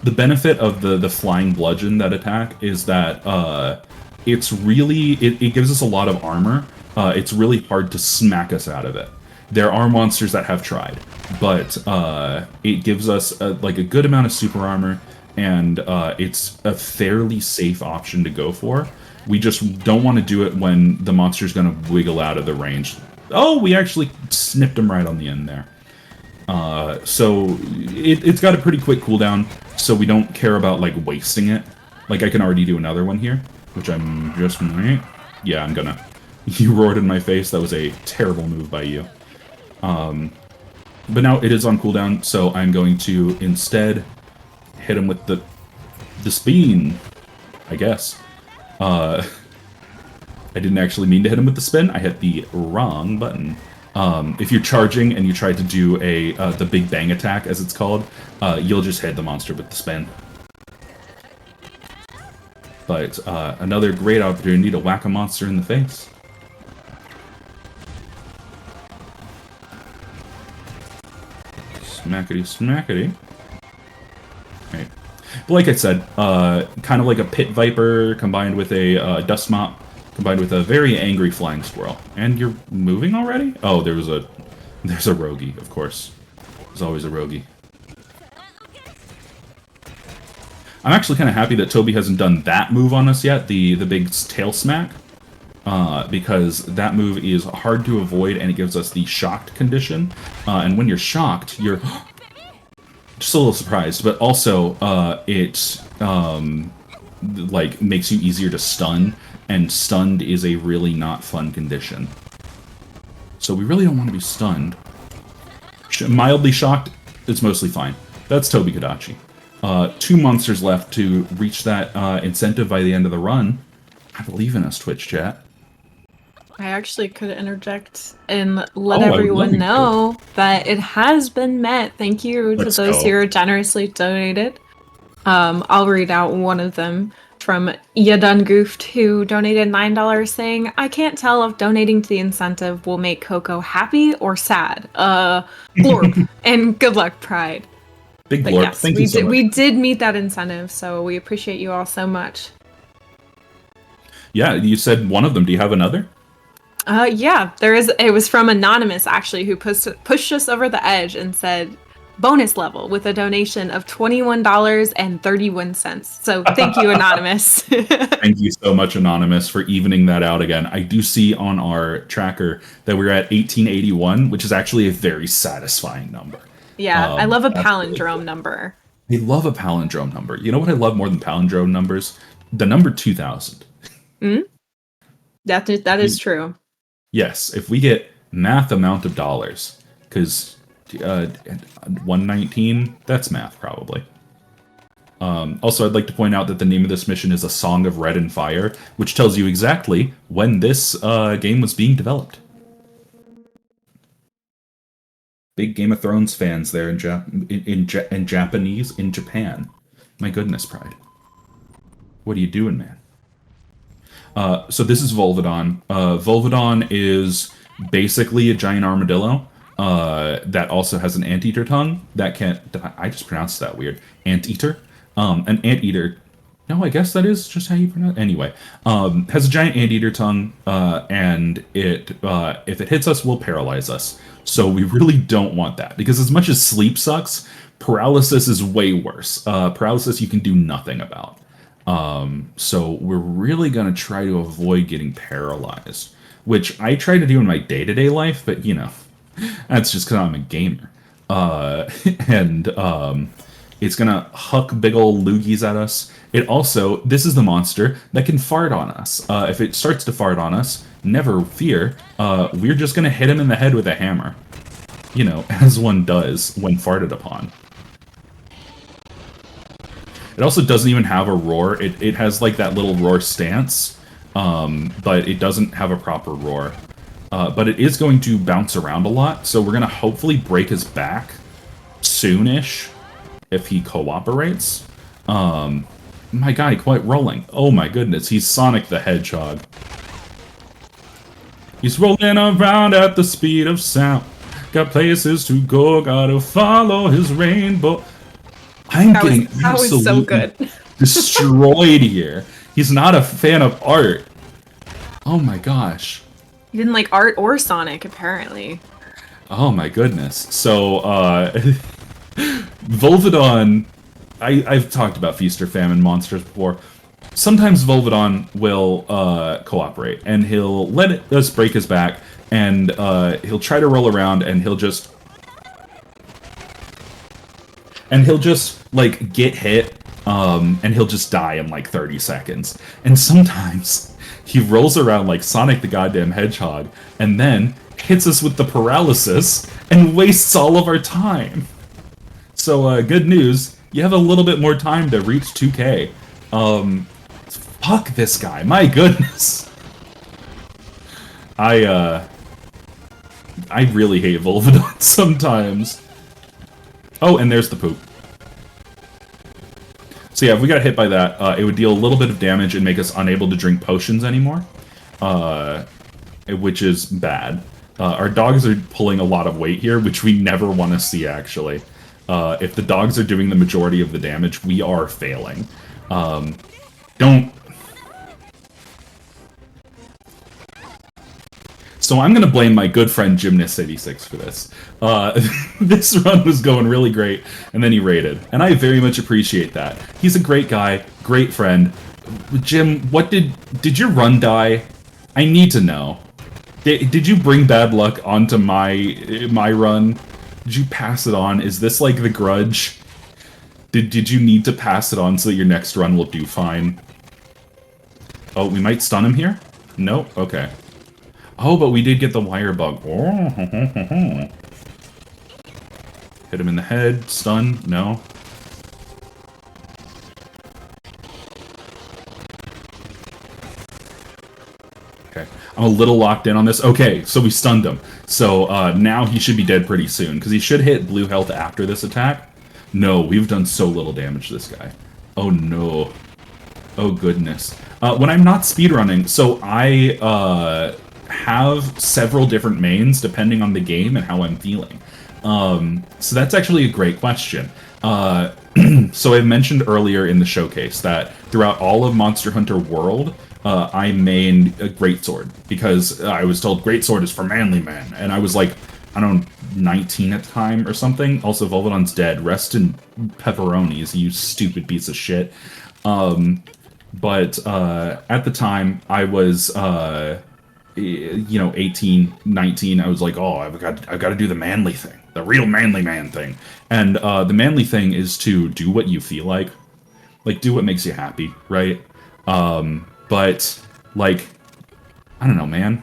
The benefit of the flying bludgeon, that attack, is that it's really... It gives us a lot of armor. It's really hard to smack us out of it. There are monsters that have tried, but it gives us like a good amount of super armor, and it's a fairly safe option to go for. We just don't want to do it when the monster's going to wiggle out of the range. Oh, we actually snipped him right on the end there. So it's got a pretty quick cooldown, so we don't care about like wasting it. Like I can already do another one here, which I'm just... Yeah, I'm gonna... You roared in my face. That was a terrible move by you. But now it is on cooldown, so I'm going to instead hit him with the spin, I guess. I didn't actually mean to hit him with the spin. I hit the wrong button. If you're charging and you try to do the Big Bang attack, as it's called, you'll just hit the monster with the spin. But another great opportunity to whack a monster in the face. Smackety, smackety. Right. But like I said, kind of like a pit viper combined with a dust mop, combined with a very angry flying squirrel. And you're moving already? Oh, there's a rogie, of course. There's always a rogie. I'm actually kind of happy that Toby hasn't done that move on us yet, the big tail smack, because that move is hard to avoid and it gives us the shocked condition. And when you're shocked, you're just a little surprised, but also it like makes you easier to stun, and stunned is a really not fun condition. So we really don't want to be stunned. Mildly shocked, it's mostly fine. That's Toby Kadachi. 2 monsters left to reach that incentive by the end of the run. I believe in us, Twitch chat. I actually could interject and let everyone know that it has been met. Thank you to those who generously donated. I'll read out one of them from Yadan Gooft, who donated $9 saying, I can't tell if donating to the incentive will make Coco happy or sad. Glorp, and good luck, Pride. Big Glorp, yes, thank you so much. We did meet that incentive, so we appreciate you all so much. Yeah, you said one of them. Do you have another? Yeah, it was from Anonymous, actually, who pushed us over the edge and said, bonus level with a donation of $21.31. So thank you, Anonymous. Thank you so much, Anonymous, for evening that out again. I do see on our tracker that we're at 1881, which is actually a very satisfying number. Yeah, I love a palindrome number. I love a palindrome number. You know what I love more than palindrome numbers? The number 2000. That is true. Yes, if we get math amount of dollars, because 119, that's math probably. Also, I'd like to point out that the name of this mission is A Song of Red and Fire, which tells you exactly when this game was being developed. Big Game of Thrones fans there in Japanese in Japan. My goodness, Pride. What are you doing, man? So this is Volvidon. Volvidon is basically a giant armadillo that also has an anteater tongue that can... I just pronounced that weird. Anteater. An anteater... No, I guess that is just how you pronounce it. Anyway, has a giant anteater tongue, and it if it hits us, will paralyze us. So we really don't want that, because as much as sleep sucks, paralysis is way worse. Paralysis you can do nothing about. So we're really going to try to avoid getting paralyzed, which I try to do in my day-to-day life, but, you know, that's just because I'm a gamer. It's going to huck big ol' loogies at us. It also, this is the monster that can fart on us. If it starts to fart on us, never fear, we're just going to hit him in the head with a hammer. You know, as one does when farted upon. It also doesn't even have a roar. It has like that little roar stance, but it doesn't have a proper roar. But it is going to bounce around a lot, so we're going to hopefully break his back soonish if he cooperates. My guy, quite rolling. Oh my goodness, he's Sonic the Hedgehog. He's rolling around at the speed of sound. Got places to go, gotta follow his rainbow. I'm getting absolutely so good. Destroyed here. He's not a fan of art. Oh my gosh. He didn't like art or Sonic, apparently. Oh my goodness. So, Volvidon, I've talked about Feast or Famine monsters before. Sometimes Volvidon will cooperate, and he'll let us break his back, and he'll try to roll around, and he'll just like get hit, and he'll just die in like 30 seconds. And sometimes he rolls around like Sonic the goddamn Hedgehog, and then hits us with the paralysis and wastes all of our time. So good news, you have a little bit more time to reach 2K. Fuck this guy, my goodness. I really hate Volvidon sometimes. Oh, and there's the poop. So yeah, if we got hit by that, it would deal a little bit of damage and make us unable to drink potions anymore, which is bad. Our dogs are pulling a lot of weight here, which we never want to see, actually. If the dogs are doing the majority of the damage, we are failing. Don't... So I'm going to blame my good friend Gymnast86 for this. This run was going really great, and then he raided. And I very much appreciate that. He's a great guy, great friend. Jim, what did your run die? I need to know. Did you bring bad luck onto my run? Did you pass it on? Is this like the grudge? Did you need to pass it on so that your next run will do fine? Oh, we might stun him here? Nope, okay. Oh, but we did get the wire bug. Oh, hit him in the head. Stun? No. Okay. I'm a little locked in on this. Okay, so we stunned him. So now he should be dead pretty soon, because he should hit blue health after this attack. No, we've done so little damage to this guy. Oh no. Oh goodness. When I'm not speedrunning, so I have several different mains depending on the game and how I'm feeling. So that's actually a great question. So I mentioned earlier in the showcase that throughout all of Monster Hunter World, I mained a Greatsword because I was told Greatsword is for manly men, and I was like, I don't know, 19 at the time or something. Also, Volvodon's dead. Rest in pepperonis, you stupid piece of shit. But at the time, I was, 18, 19. I was like, oh, I've got to do the manly thing, the real manly man thing. And the manly thing is to do what you feel like do what makes you happy, right? But like, I don't know, man.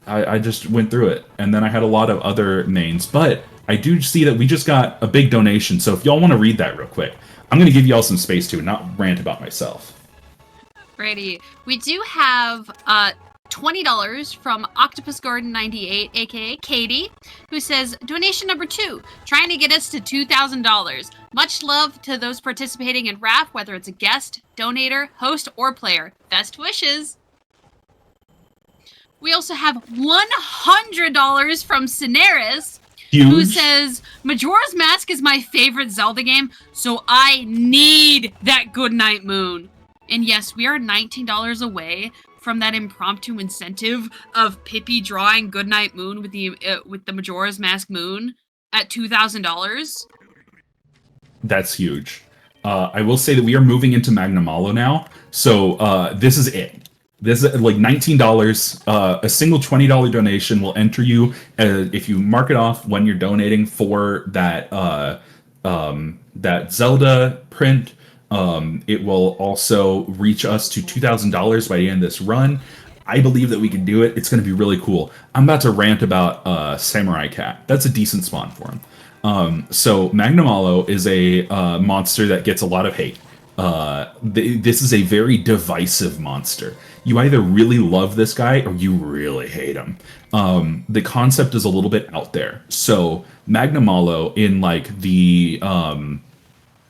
I just went through it, and then I had a lot of other mains, but I do see that we just got a big donation, so if y'all want to read that real quick, I'm going to give y'all some space to, not rant about myself. Righty. We do have $20 from Octopus Garden 98, aka Katie, who says, donation number 2, trying to get us to $2,000. Much love to those participating in RAF, whether it's a guest, donator, host, or player. Best wishes. We also have $100 from Cineris, who says, Majora's Mask is my favorite Zelda game, so I need that Goodnight Moon. And yes, we are $19 away from that impromptu incentive of Pippi drawing Goodnight Moon with the Majora's Mask Moon at $2,000. That's huge. I will say that we are moving into Magnamalo now, so this is it. This is like $19. A single $20 donation will enter you if you mark it off when you're donating for that that Zelda print. It will also reach us to $2,000 by the end of this run. I believe that we can do it. It's going to be really cool. I'm about to rant about Samurai Cat. That's a decent spawn for him. So Magnamalo is a monster that gets a lot of hate. This is a very divisive monster. You either really love this guy or you really hate him. The concept is a little bit out there. So Magnamalo, in like the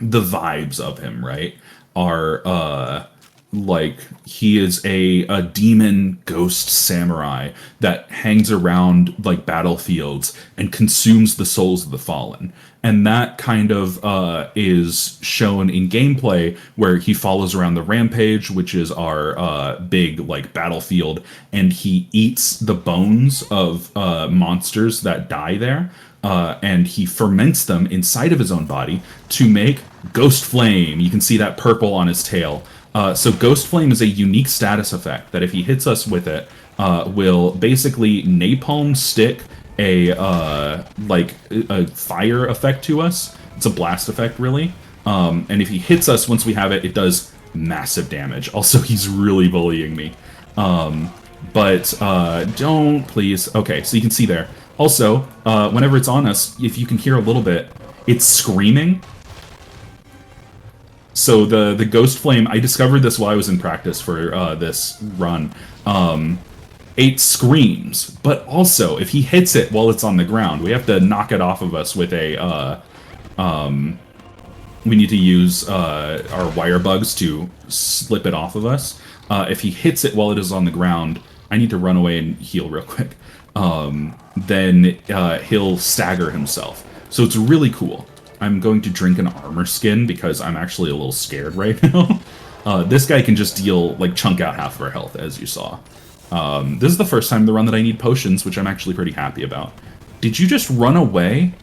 vibes of him, right, are like he is a demon ghost samurai that hangs around like battlefields and consumes the souls of the fallen. And that kind of is shown in gameplay where he follows around the Rampage, which is our big like battlefield, and he eats the bones of monsters that die there, and he ferments them inside of his own body to make Ghost Flame. You can see that purple on his tail. So Ghost Flame is a unique status effect that if he hits us with it, will basically napalm stick a fire effect to us. It's a blast effect, really. And if he hits us once we have it, it does massive damage. Also, he's really bullying me. But don't, please. Okay, so you can see there. Also, whenever it's on us, if you can hear a little bit, it's screaming. So the Ghost Flame, I discovered this while I was in practice for this run. It screams, but also if he hits it while it's on the ground, we have to knock it off of us with a. We need to use our wire bugs to slip it off of us. If he hits it while it is on the ground, I need to run away and heal real quick. Then he'll stagger himself. So it's really cool. I'm going to drink an armor skin because I'm actually a little scared right now. This guy can just deal, like, chunk out half of our health, as you saw. This is the first time in the run that I need potions, which I'm actually pretty happy about. Did you just run away?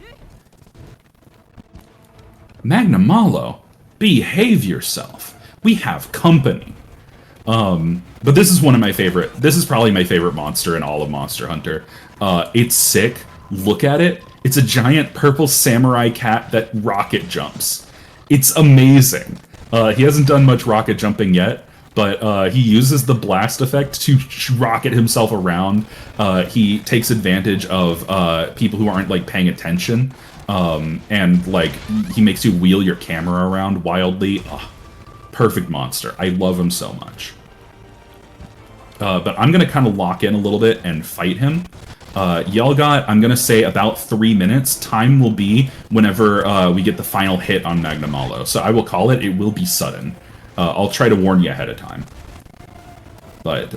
Magnamalo, behave yourself. We have company. But this is one of my favorite. This is probably my favorite monster in all of Monster Hunter. It's sick. Look at it. It's a giant purple samurai cat that rocket jumps. It's amazing. He hasn't done much rocket jumping yet, but he uses the blast effect to rocket himself around. He takes advantage of people who aren't like paying attention, and like he makes you wheel your camera around wildly. Oh, perfect monster. I love him so much. But I'm gonna kind of lock in a little bit and fight him. Y'all got, I'm gonna say, about 3 minutes. Time will be whenever we get the final hit on Magnamalo. So I will call it. It will be sudden. I'll try to warn you ahead of time. But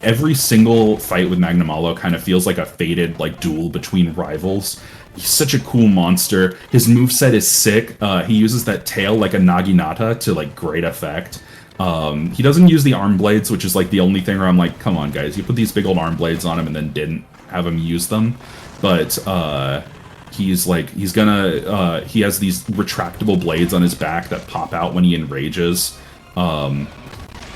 every single fight with Magnamalo kind of feels like a fated like duel between rivals. He's such a cool monster. His moveset is sick. He uses that tail like a Naginata to like great effect. He doesn't use the arm blades, which is like the only thing where I'm like, come on guys, you put these big old arm blades on him and then didn't have him use them. But he's like, he has these retractable blades on his back that pop out when he enrages.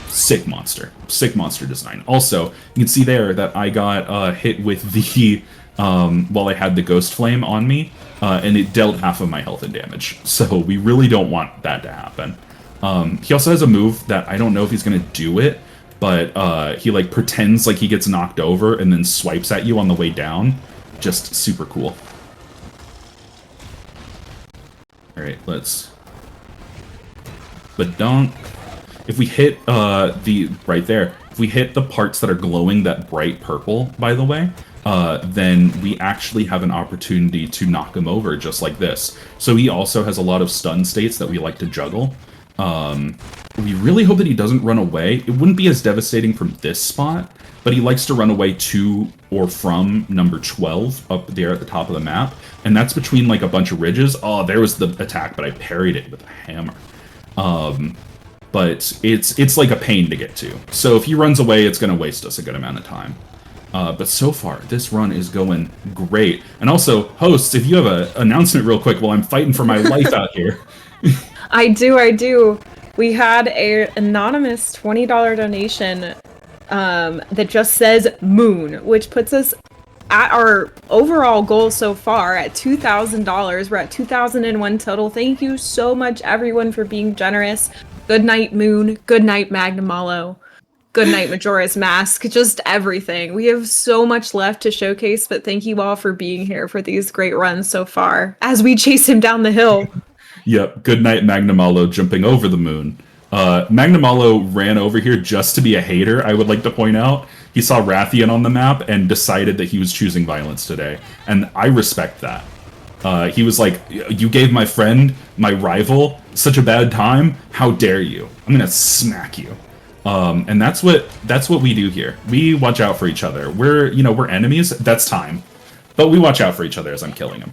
Sick monster design. Also, you can see there that I got hit with the while I had the ghost flame on me, and it dealt half of my health and damage. So we really don't want that to happen. He also has a move that I don't know if he's gonna do it, but he like pretends like he gets knocked over and then swipes at you on the way down. Just super cool. Alright, let's... But don't... If we hit right there, if we hit the parts that are glowing that bright purple, by the way, then we actually have an opportunity to knock him over just like this. So he also has a lot of stun states that we like to juggle. We really hope that he doesn't run away. It wouldn't be as devastating from this spot, but he likes to run away to or from number 12 up there at the top of the map, and that's between like a bunch of ridges. Oh, there was the attack, but I parried it with a hammer. But it's like a pain to get to. So if he runs away, it's going to waste us a good amount of time. But so far, this run is going great. And also, hosts, if you have an announcement real quick while I'm fighting for my life out here. I do. We had an anonymous $20 donation that just says Moon, which puts us at our overall goal so far at $2,000. We're at 2,001 total. Thank you so much, everyone, for being generous. Good night, Moon. Good night, Magnamalo. Good night, Majora's Mask. Just everything. We have so much left to showcase, but thank you all for being here for these great runs so far as we chase him down the hill. Yep, good night, Magnamalo jumping over the moon. Magnamalo ran over here just to be a hater, I would like to point out. He saw Rathian on the map and decided that he was choosing violence today, and I respect that. He was like, you gave my friend, my rival, such a bad time? How dare you? I'm gonna smack you. And that's what we do here. We watch out for each other. We're enemies. That's time. But we watch out for each other as I'm killing him.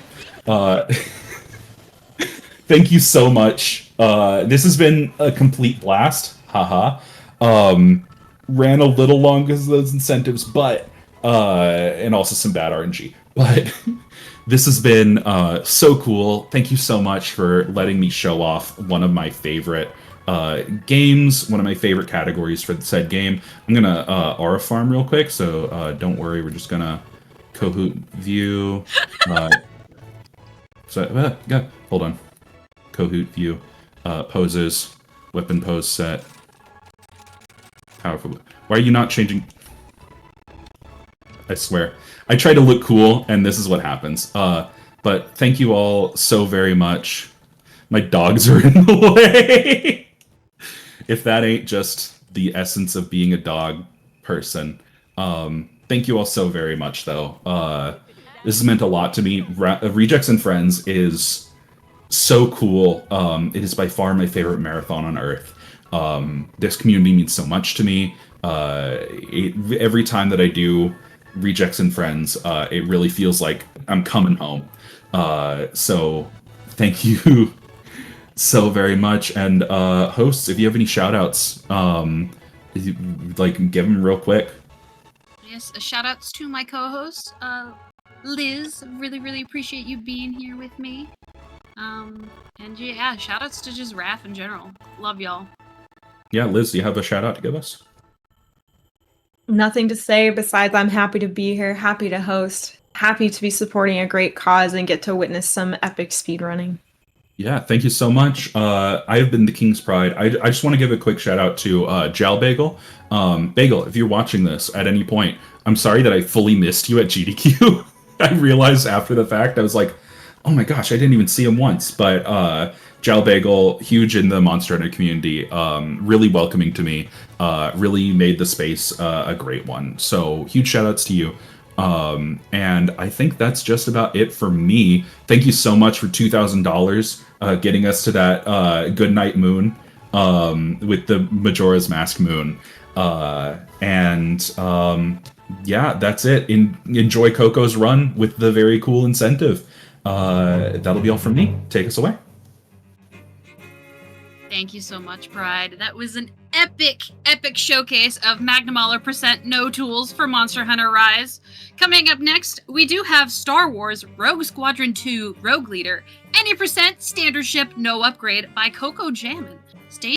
Thank you so much. This has been a complete blast. Haha. Ran a little long because of those incentives, but and also some bad RNG. But this has been so cool. Thank you so much for letting me show off one of my favorite games, one of my favorite categories for the said game. I'm gonna aura farm real quick, so don't worry. We're just gonna Kahoot view. Hold on. Kahoot view, poses, weapon pose set. Powerful. Why are you not changing? I swear. I try to look cool, and this is what happens. But thank you all so very much. My dogs are in the way. If that ain't just the essence of being a dog person. Thank you all so very much, though. This has meant a lot to me. Rejects and Friends is so cool. It is by far my favorite marathon on Earth. This community means so much to me. Every time that I do Rejects and Friends, it really feels like I'm coming home. So Thank you so very much. And hosts, if you have any shout outs, like give them real quick. Yes, shout outs to my co-host, Liz. Really appreciate you being here with me. And yeah, shout outs to just Raph in general. Love y'all. Yeah, Liz, do you have a shout out to give us? Nothing to say besides I'm happy to be here, happy to host, happy to be supporting a great cause and get to witness some epic speedrunning. Yeah, thank you so much. I have been the King's Pride. I just want to give a quick shout out to Jal Bagel. Bagel, if you're watching this at any point, I'm sorry that I fully missed you at GDQ. I realized after the fact, I was like, oh my gosh, I didn't even see him once. But Jal Bagel, huge in the Monster Hunter community, really welcoming to me, really made the space a great one. So huge shout outs to you. And I think that's just about it for me. Thank you so much for $2,000 getting us to that Goodnight Moon with the Majora's Mask Moon. Yeah, that's it. Enjoy Coco's run with the very cool incentive. That'll be all from me. Take us away. Thank you so much, Pride. That was an epic showcase of Magnamauler % no tools for Monster Hunter Rise. Coming up next, we do have Star Wars Rogue Squadron 2 Rogue Leader, any % standard ship, no upgrade by Coco Jammin. Stay